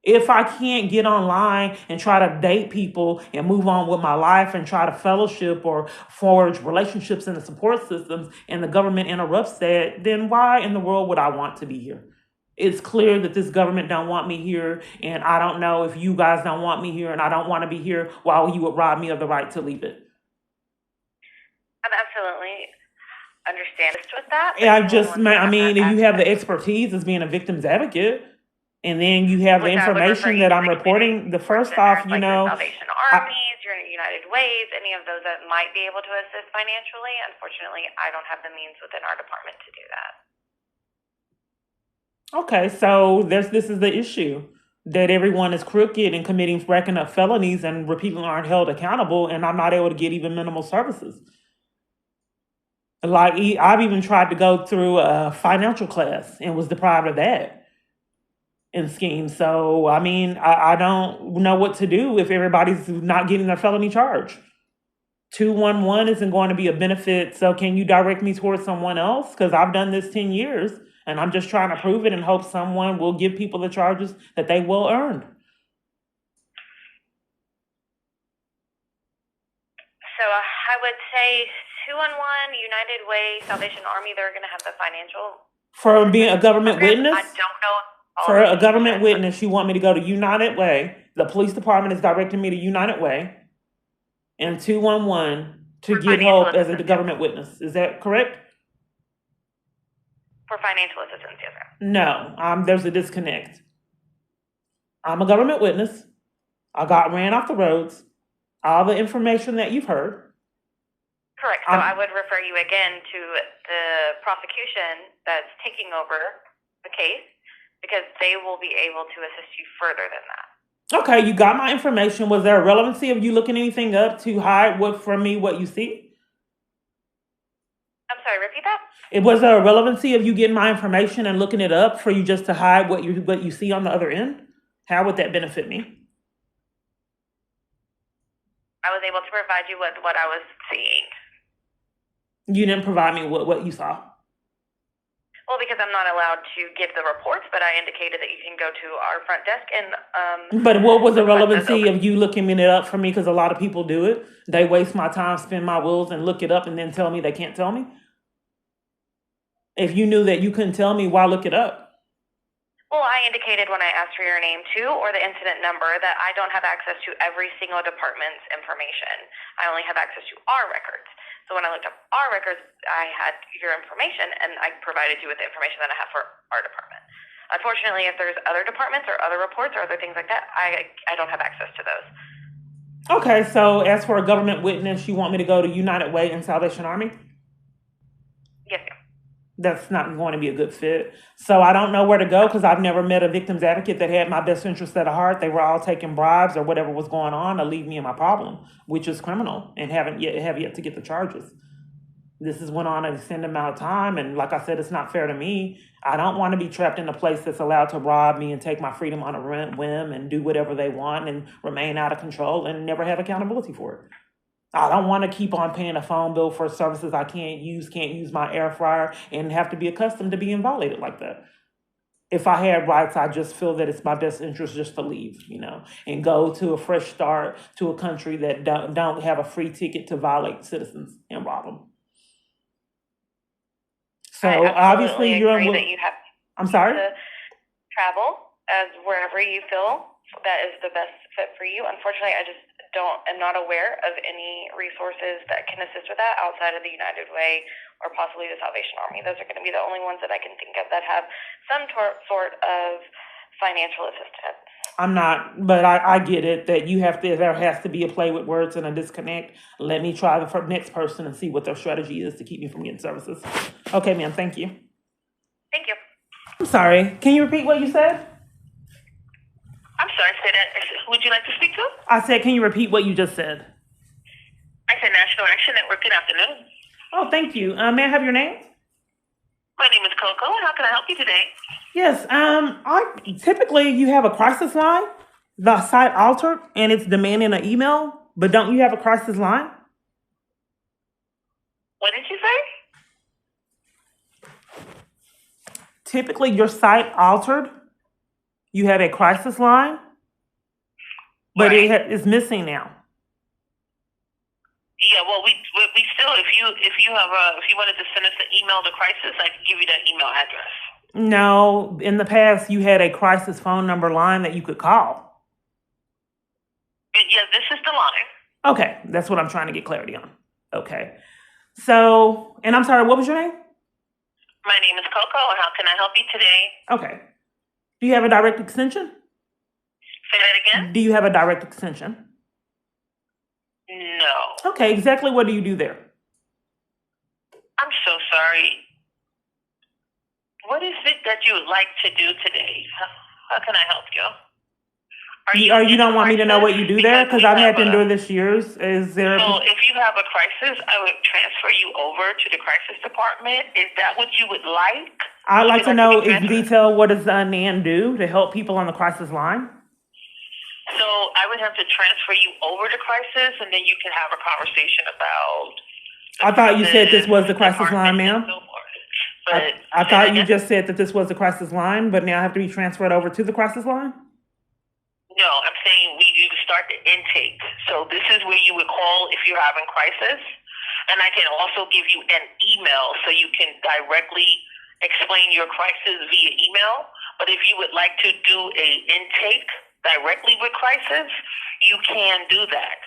If I can't get online and try to date people and move on with my life and try to fellowship or forge relationships in the support systems and the government interrupts that, then why in the world would I want to be here? It's clear that this government don't want me here, and I don't know if you guys don't want me here, and I don't want to be here while you would rob me of the right to leave it. I'm absolutely understand with that. If you have the expertise as being a victim's advocate, and then you have the information that I'm reporting, the first off, The Salvation Armies, your United Ways, any of those that might be able to assist financially. Unfortunately, I don't have the means within our department to do that. Okay, so this is the issue, that everyone is crooked and committing racking up felonies and repeatedly aren't held accountable, and I'm not able to get even minimal services. Like, I've even tried to go through a financial class and was deprived of that in scheme. So, I don't know what to do if everybody's not getting their felony charge. 211 isn't going to be a benefit. So can you direct me towards someone else? Because I've done this 10 years and I'm just trying to prove it and hope someone will give people the charges that they well earned. So I would say 211, United Way, Salvation Army, they're going to have the financial. For being a government witness? I don't know. For a government witness, you want me to go to United Way. The police department is directing me to United Way and 211 to get help as a government witness. Is that correct? For financial assistance, yes, sir. No, there's a disconnect. I'm a government witness. I got ran off the roads. All the information that you've heard. Correct. So I would refer you again to the prosecution that's taking over the case, because they will be able to assist you further than that. Okay, you got my information. Was there a relevancy of you looking anything up to hide from me what you see? I'm sorry, repeat that? Was there a relevancy of you getting my information and looking it up for you just to hide what you see on the other end? How would that benefit me? I was able to provide you with what I was seeing. You didn't provide me with what you saw? Well, because I'm not allowed to give the reports, but I indicated that you can go to our front desk and... But what was the relevancy of you looking it up for me? Because a lot of people do it. They waste my time, spin my wheels, and look it up and then tell me they can't tell me. If you knew that you couldn't tell me, why look it up? Well, I indicated when I asked for your name too, or the incident number, that I don't have access to every single department's information. I only have access to our records. So when I looked up our records, I had your information, and I provided you with the information that I have for our department. Unfortunately, if there's other departments or other reports or other things like that, I don't have access to those. Okay, so as for a government witness, you want me to go to United Way and Salvation Army? Yes, ma'am. That's not going to be a good fit. So I don't know where to go because I've never met a victim's advocate that had my best interest at heart. They were all taking bribes or whatever was going on to leave me in my problem, which is criminal, and have yet to get the charges. This has went on an extended amount of time, and like I said, it's not fair to me. I don't want to be trapped in a place that's allowed to rob me and take my freedom on a whim and do whatever they want and remain out of control and never have accountability for it. I don't want to keep on paying a phone bill for services I can't use my air fryer, and have to be accustomed to being violated like that. If I had rights, I just feel that it's my best interest just to leave, and go to a fresh start to a country that don't have a free ticket to violate citizens and rob them. So I obviously absolutely agree that you have I'm sorry? to travel as wherever you feel that is the best fit for you. Unfortunately, I just am not aware of any resources that can assist with that outside of the United Way or possibly the Salvation Army. Those are going to be the only ones that I can think of that have some sort of financial assistance. I'm not, but I get it that there has to be a play with words and a disconnect. Let me try the next person and see what their strategy is to keep me from getting services. Okay, ma'am, thank you. Thank you. I'm sorry. Can you repeat what you said? I'm sorry, say that. Would you like to speak to? I said, can you repeat what you just said? I said National Action Network. Good afternoon. Oh, thank you. May I have your name? My name is Coco, and how can I help you today? Yes. Typically you have a crisis line, the site altered, and it's demanding an email, but don't you have a crisis line? What did you say? Typically your site altered. You have a crisis line, but Right. it's missing now. Yeah, well, we still, if you wanted to send us an email to crisis, I can give you that email address. No, in the past you had a crisis phone number line that you could call. Yeah, this is the line. Okay, that's what I'm trying to get clarity on. Okay. So, and I'm sorry, what was your name? My name is Coco, and how can I help you today? Okay. Do you have a direct extension? Say that again? Do you have a direct extension? No. Okay, exactly what do you do there? I'm so sorry. What is it that you would like to do today? How can I help you? You don't want me to know what you do there? Because I've had to endure this years. Is there? So if you have a crisis, I would transfer you over to the crisis department. Is that what you would like? I'd like to know be in detail what does the unmanned do to help people on the crisis line? So I would have to transfer you over to crisis, and then you can have a conversation about. I thought you said this was the crisis line, ma'am. I thought you just said that this was the crisis line, but now I have to be transferred over to the crisis line? No, I'm saying you start the intake. So this is where you would call if you're having crisis. And I can also give you an email so you can directly explain your crisis via email. But if you would like to do a intake directly with crisis, you can do that.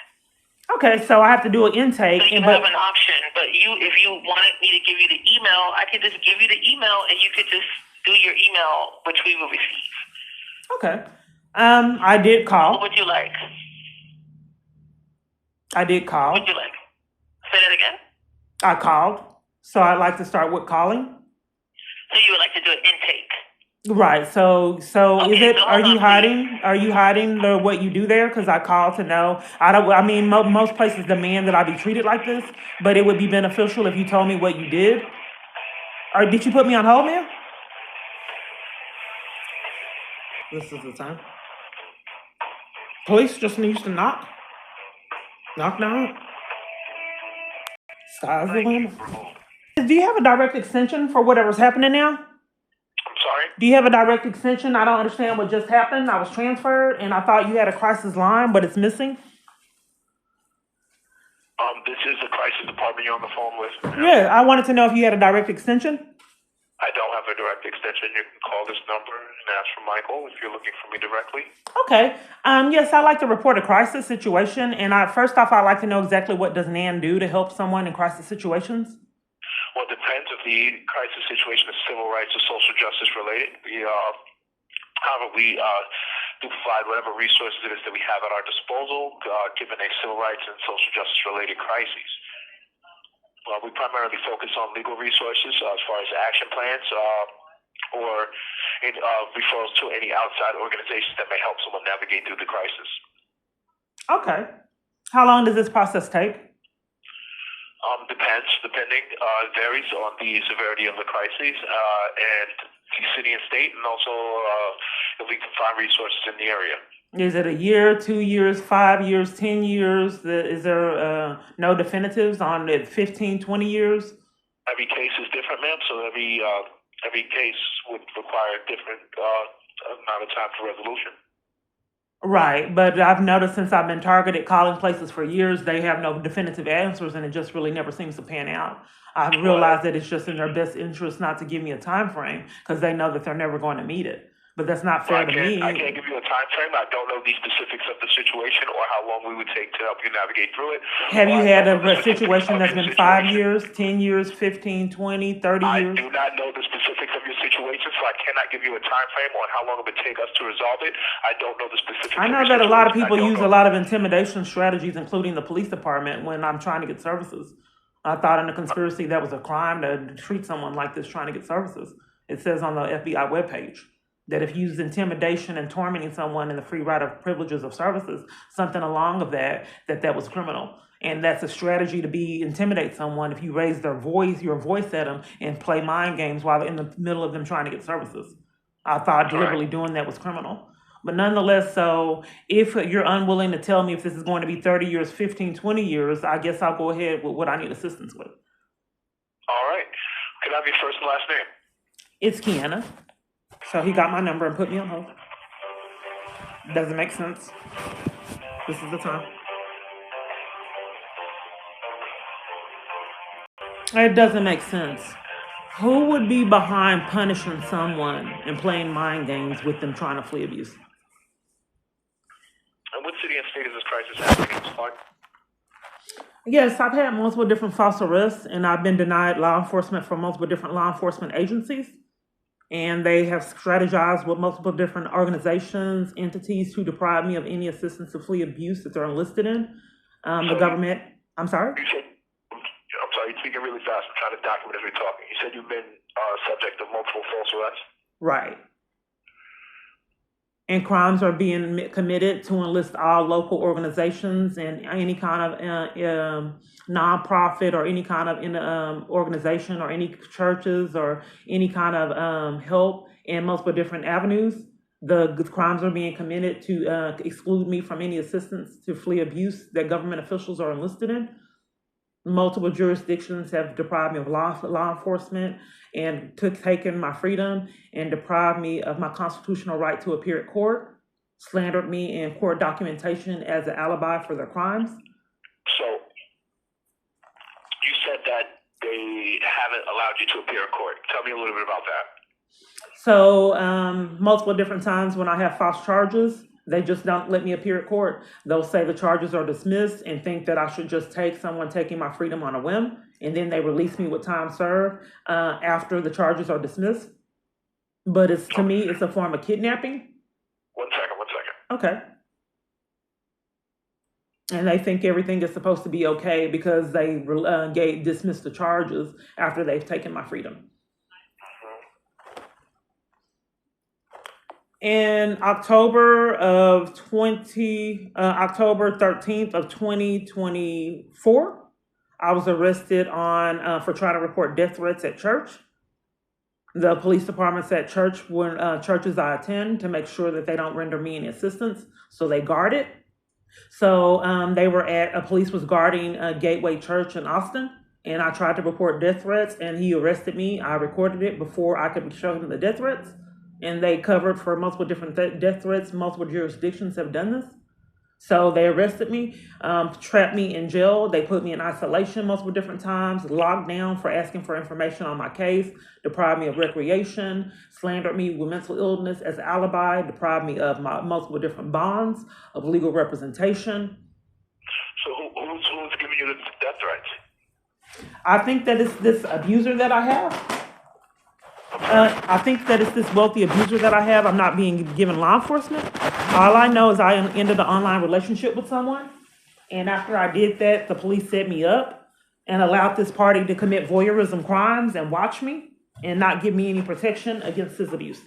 Okay, so I have to do an intake. So you have an option. But if you wanted me to give you the email, I could just give you the email and you could just do your email, which we will receive. Okay. I did call. What would you like? I did call. What would you like? Say that again? I called. So I'd like to start with calling. So you would like to do an intake? Right. So Okay, is it? so Are hold you on, hiding? Are you hiding what you do there? Because I called to know. I mean, most places demand that I be treated like this, but it would be beneficial if you told me what you did. Or did you put me on hold, ma'am? This is the time. Police just needs to knock. Knock down. Sky's the limit. Do you have a direct extension for whatever's happening now? I'm sorry? Do you have a direct extension? I don't understand what just happened. I was transferred, and I thought you had a crisis line, but it's missing. This is the crisis department you're on the phone with. Yeah, I wanted to know if you had a direct extension. I don't have have a direct extension. You can call this number and ask for Michael if you're looking for me directly. Okay. Yes, I like to report a crisis situation, and first off, I'd like to know exactly what does NAN do to help someone in crisis situations. Well, it depends if the crisis situation is civil rights or social justice related. However, we do provide whatever resources it is that we have at our disposal, given a civil rights and social justice related crises. We primarily focus on legal resources as far as action plans or referrals to any outside organizations that may help someone navigate through the crisis. Okay. How long does this process take? Depending. It varies on the severity of the crises and the city and state, and also if we can find resources in the area. Is it a year, 2 years, 5 years, 10 years? Is there no definitives on it, 15, 20 years? Every case is different, ma'am, so every case would require a different amount of time for resolution. Right, but I've noticed since I've been targeted calling places for years, they have no definitive answers, and it just really never seems to pan out. I've realized that it's just in their best interest not to give me a time frame because they know that they're never going to meet it. But that's not fair to me. I can't give you a time frame. I don't know the specifics of the situation or how long we would take to help you navigate through it. Have you had a situation that's been 5 years, 10 years, 15, 20, 30 years? I do not know the specifics of your situation, so I cannot give you a time frame on how long it would take us to resolve it. I don't know the specifics. I know that a lot of people use a lot of intimidation strategies, including the police department, when I'm trying to get services. I thought in a conspiracy that was a crime to treat someone like this trying to get services. It says on the FBI webpage that if you use intimidation and tormenting someone in the free right of privileges of services, something along of that was criminal. And that's a strategy to intimidate someone if you raise your voice at them and play mind games while they're in the middle of them trying to get services. I thought deliberately doing that was criminal. But nonetheless, so if you're unwilling to tell me if this is going to be 30 years, 15, 20 years, I guess I'll go ahead with what I need assistance with. All right. Can I have your first and last name? It's Kiana. So he got my number and put me on hold. Doesn't make sense. This is the time. It doesn't make sense. Who would be behind punishing someone and playing mind games with them trying to flee abuse? And what city and state is this crisis happening? Yes, I've had multiple different false arrests, and I've been denied law enforcement from multiple different law enforcement agencies. And they have strategized with multiple different organizations, entities to deprive me of any assistance to flee abuse that they're enlisted in. The government, I'm sorry? I'm sorry, you're speaking really fast. I'm trying to document as we're talking. You said you've been subject to multiple false arrests? Right. And crimes are being committed to enlist all local organizations and any kind of nonprofit or any kind of organization or any churches or any kind of help in multiple different avenues. The crimes are being committed to exclude me from any assistance to flee abuse that government officials are enlisted in. Multiple jurisdictions have deprived me of law enforcement and taken my freedom and deprived me of my constitutional right to appear at court, slandered me in court documentation as an alibi for their crimes. So, you said that they haven't allowed you to appear in court. Tell me a little bit about that. So, multiple different times when I have false charges, they just don't let me appear at court. They'll say the charges are dismissed and think that I should just take someone taking my freedom on a whim, and then they release me with time served after the charges are dismissed. But to me, it's a form of kidnapping. One second. Okay. And they think everything is supposed to be okay because they dismissed the charges after they've taken my freedom. In October 13th of 2024, I was arrested for trying to report death threats at church. The police department's at church when churches I attend to make sure that they don't render me any assistance, so they guard it. So police was guarding Gateway Church in Austin, and I tried to report death threats, and he arrested me. I recorded it before I could show him the death threats. And they covered for multiple different death threats. Multiple jurisdictions have done this. So they arrested me, trapped me in jail. They put me in isolation multiple different times, locked down for asking for information on my case, deprived me of recreation, slandered me with mental illness as an alibi, deprived me of my multiple different bonds, of legal representation. So who's giving you the death threats? I think that it's this abuser that I have. I think that it's this wealthy abuser that I have. I'm not being given law enforcement. All I know is I ended an online relationship with someone. And after I did that, the police set me up and allowed this party to commit voyeurism crimes and watch me and not give me any protection against this abuse.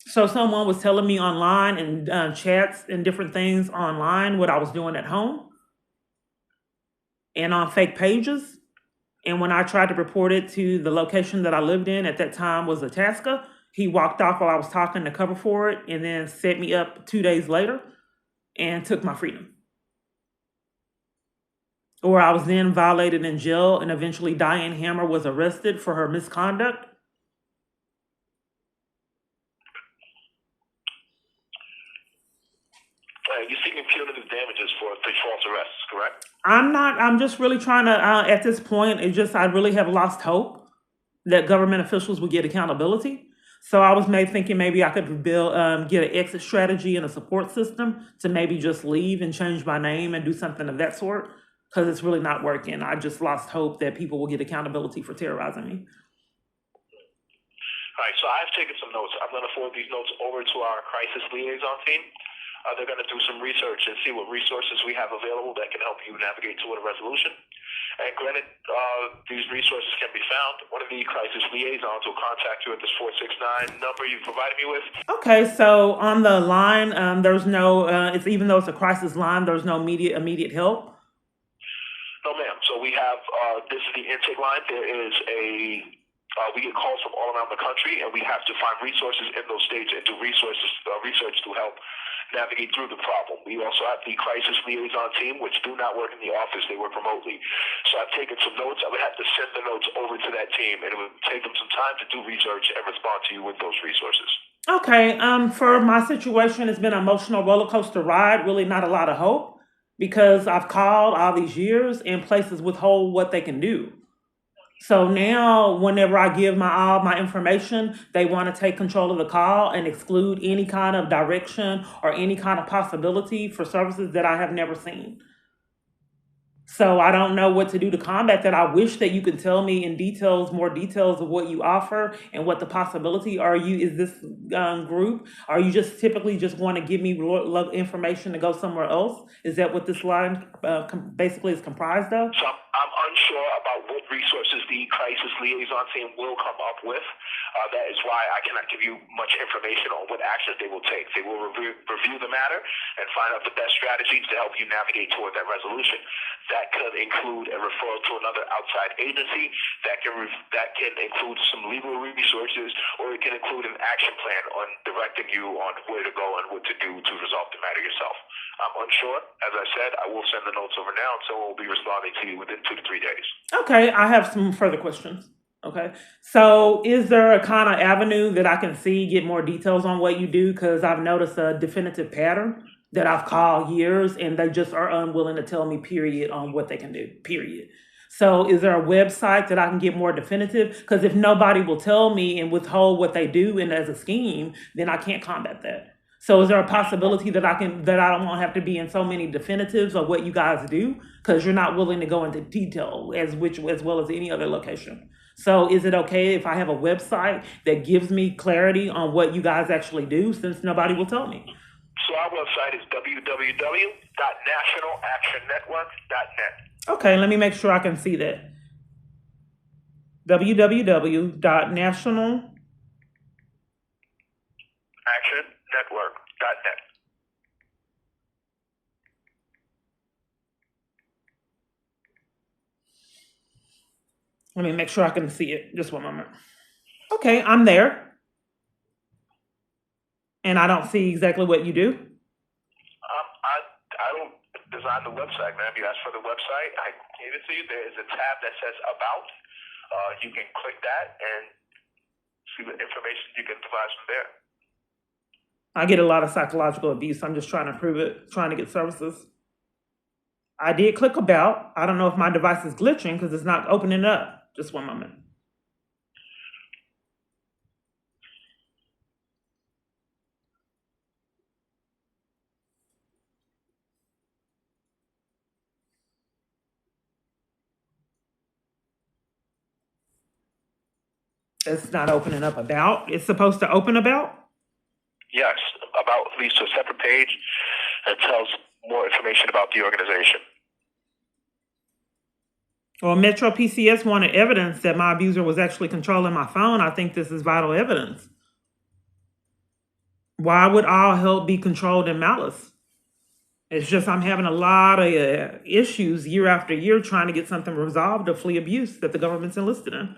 So someone was telling me online and chats and different things online what I was doing at home and on fake pages. And when I tried to report it to the location that I lived in at that time was Itasca, he walked off while I was talking to cover for it and then set me up 2 days later and took my freedom. Or I was then violated in jail, and eventually Diane Hammer was arrested for her misconduct. You're seeking punitive damages for the false arrests, correct? I'm just really trying to, at this point, I really have lost hope that government officials would get accountability. So I was thinking maybe I could get an exit strategy and a support system to maybe just leave and change my name and do something of that sort, because it's really not working. I just lost hope that people will get accountability for terrorizing me. All right, so I've taken some notes. I'm going to forward these notes over to our crisis liaison team. They're going to do some research and see what resources we have available that can help you navigate toward a resolution. And granted, these resources can be found. One of the crisis liaisons will contact you at this 469 number you provided me with. Okay, so on the line, there's no, it's even though it's a crisis line, there's no immediate help? No, ma'am. So we have, this is the intake line. There is we get calls from all around the country, and we have to find resources in those states and do research to help navigate through the problem. We also have the crisis liaison team, which do not work in the office. They work remotely. So I've taken some notes. I would have to send the notes over to that team, and it would take them some time to do research and respond to you with those resources. Okay, for my situation, it's been an emotional roller coaster ride, really not a lot of hope, because I've called all these years and places withhold what they can do. So now whenever I give all my information, they want to take control of the call and exclude any kind of direction or any kind of possibility for services that I have never seen. So I don't know what to do to combat that. I wish that you could tell me in more details of what you offer and what the possibility are. Is this group? Are you just typically just want to give me information to go somewhere else? Is that what this line basically is comprised of? So I'm unsure about what resources the crisis liaison team will come up with. That is why I cannot give you much information on what actions they will take. They will review the matter and find out the best strategies to help you navigate toward that resolution. That could include a referral to another outside agency. That can include some legal resources, or it can include an action plan on directing you on where to go and what to do to resolve the matter yourself. I'm unsure. As I said, I will send the notes over now, and so we'll be responding to you within 2 to 3 days. Okay, I have some further questions. Okay, so is there a kind of avenue that I can get more details on what you do? Because I've noticed a definitive pattern that I've called years and they just are unwilling to tell me period on what they can do, period. So is there a website that I can get more definitive? Because if nobody will tell me and withhold what they do and as a scheme, then I can't combat that. So is there a possibility that I don't want to have to be in so many definitives of what you guys do? Because you're not willing to go into detail as well as any other location. So is it okay if I have a website that gives me clarity on what you guys actually do, since nobody will tell me? So our website is www.nationalactionnetwork.net. Okay, let me make sure I can see that. www.nationalactionnetwork.net. Let me make sure I can see it. Just one moment. Okay, I'm there. And I don't see exactly what you do. I don't design the website, man. You asked for the website. I gave it to you. There is a tab that says About. You can click that and see what information you can provide from there. I get a lot of psychological abuse. I'm just trying to prove it, trying to get services. I did click about. I don't know if my device is glitching because it's not opening up. Just one moment. It's not opening up about. It's supposed to open about? Yes, about leads to a separate page that tells more information about the organization. Well, Metro PCS wanted evidence that my abuser was actually controlling my phone. I think this is vital evidence. Why would all help be controlled in malice? It's just I'm having a lot of issues year after year trying to get something resolved to flee abuse that the government's enlisted in.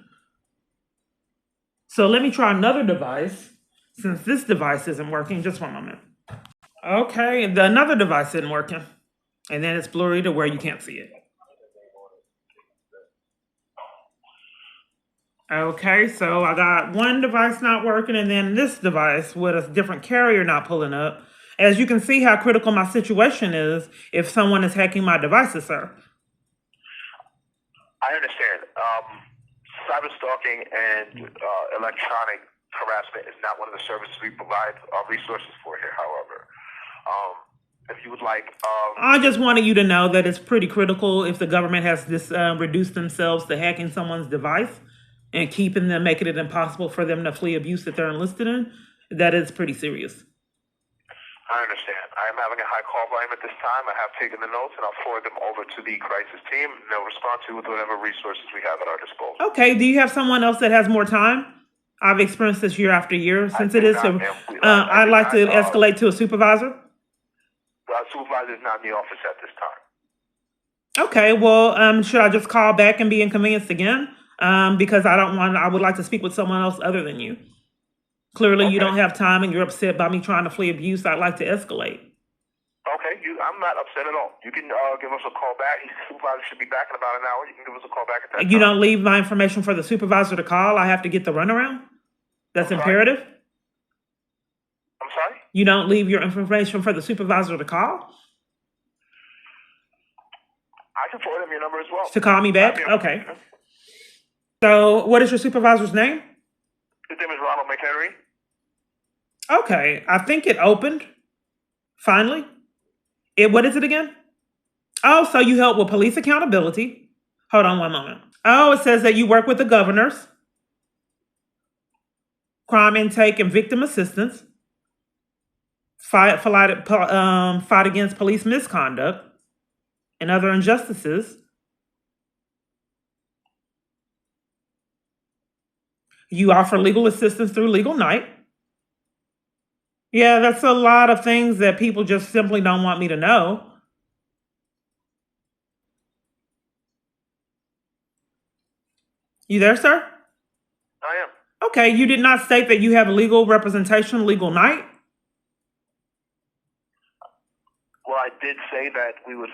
So let me try another device since this device isn't working. Just one moment. Okay, another device isn't working. And then it's blurry to where you can't see it. Okay, so I got one device not working and then this device with a different carrier not pulling up. As you can see how critical my situation is if someone is hacking my devices, sir. I understand. Cyber stalking and electronic harassment is not one of the services we provide resources for here, however. If you would like... I just wanted you to know that it's pretty critical if the government has reduced themselves to hacking someone's device and keeping them, making it impossible for them to flee abuse that they're enlisted in, that is pretty serious. I understand. I am having a high call volume at this time. I have taken the notes and I'll forward them over to the crisis team and they'll respond to with whatever resources we have at our disposal. Okay, do you have someone else that has more time? I've experienced this year after year. Since it is, I'd like to escalate to a supervisor. The supervisor is not in the office at this time. Okay, well, should I just call back and be inconvenienced again? Because I would like to speak with someone else other than you. Clearly, you don't have time and you're upset by me trying to flee abuse. I'd like to escalate. Okay, I'm not upset at all. You can give us a call back. The supervisor should be back in about an hour. You can give us a call back at that time. You don't leave my information for the supervisor to call? I have to get the runaround? That's imperative? I'm sorry? You don't leave your information for the supervisor to call? I can forward him your number as well. To call me back? Okay. So, what is your supervisor's name? His name is Ronald McHenry. Okay, I think it opened. Finally. What is it again? Oh, so you help with police accountability. Hold on one moment. Oh, it says that you work with the governors, crime intake and victim assistance, fight against police misconduct and other injustices. You offer legal assistance through Legal Night. Yeah, that's a lot of things that people just simply don't want me to know. You there, sir? I am. Okay, you did not state that you have legal representation, Legal Night? Well, I did say that we would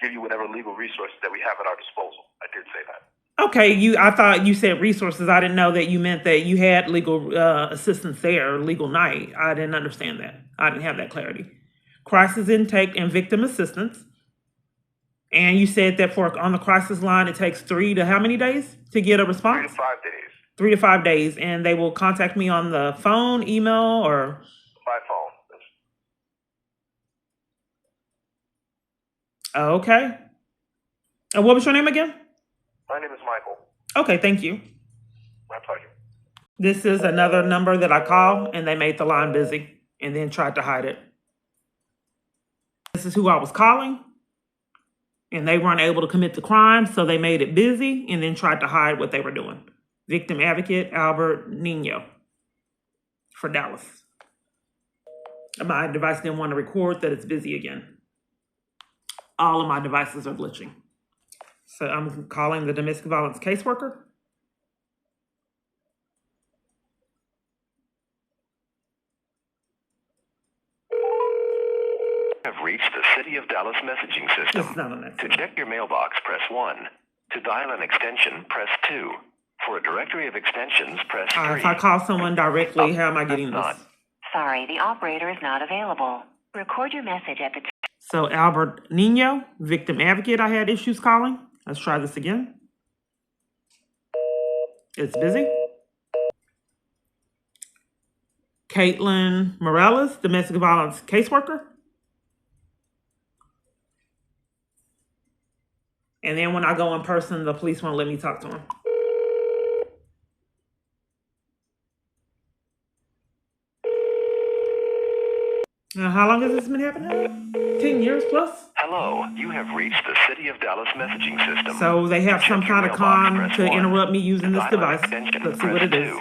give you whatever legal resources that we have at our disposal. I did say that. Okay, I thought you said resources. I didn't know that you meant that you had legal assistance there, Legal Night. I didn't understand that. I didn't have that clarity. Crisis intake and victim assistance. And you said that on the crisis line, it takes 3 to how many days to get a response? 3 to 5 days. 3 to 5 days. And they will contact me on the phone, email, or? By phone. Okay. And what was your name again? My name is Michael. Okay, thank you. My pleasure. This is another number that I call, and they made the line busy and then tried to hide it. This is who I was calling, and they weren't able to commit the crime, so they made it busy and then tried to hide what they were doing. Victim advocate Albert Nino for Dallas. My device didn't want to record that it's busy again. All of my devices are glitching. So I'm calling the domestic violence caseworker. Have reached the City of Dallas messaging system. This is not a message. To check your mailbox, press 1. To dial an extension, press 2. For a directory of extensions, press 3. If I call someone directly, how am I getting this? Sorry, the operator is not available. Record your message at the So Albert Nino, victim advocate, I had issues calling. Let's try this again. It's busy. Caitlin Morales, domestic violence caseworker. And then when I go in person, the police won't let me talk to him. Now, how long has this been happening? 10 years plus? Hello, you have reached the City of Dallas messaging system. So they have some kind of con to interrupt me using this device. Let's see what it is.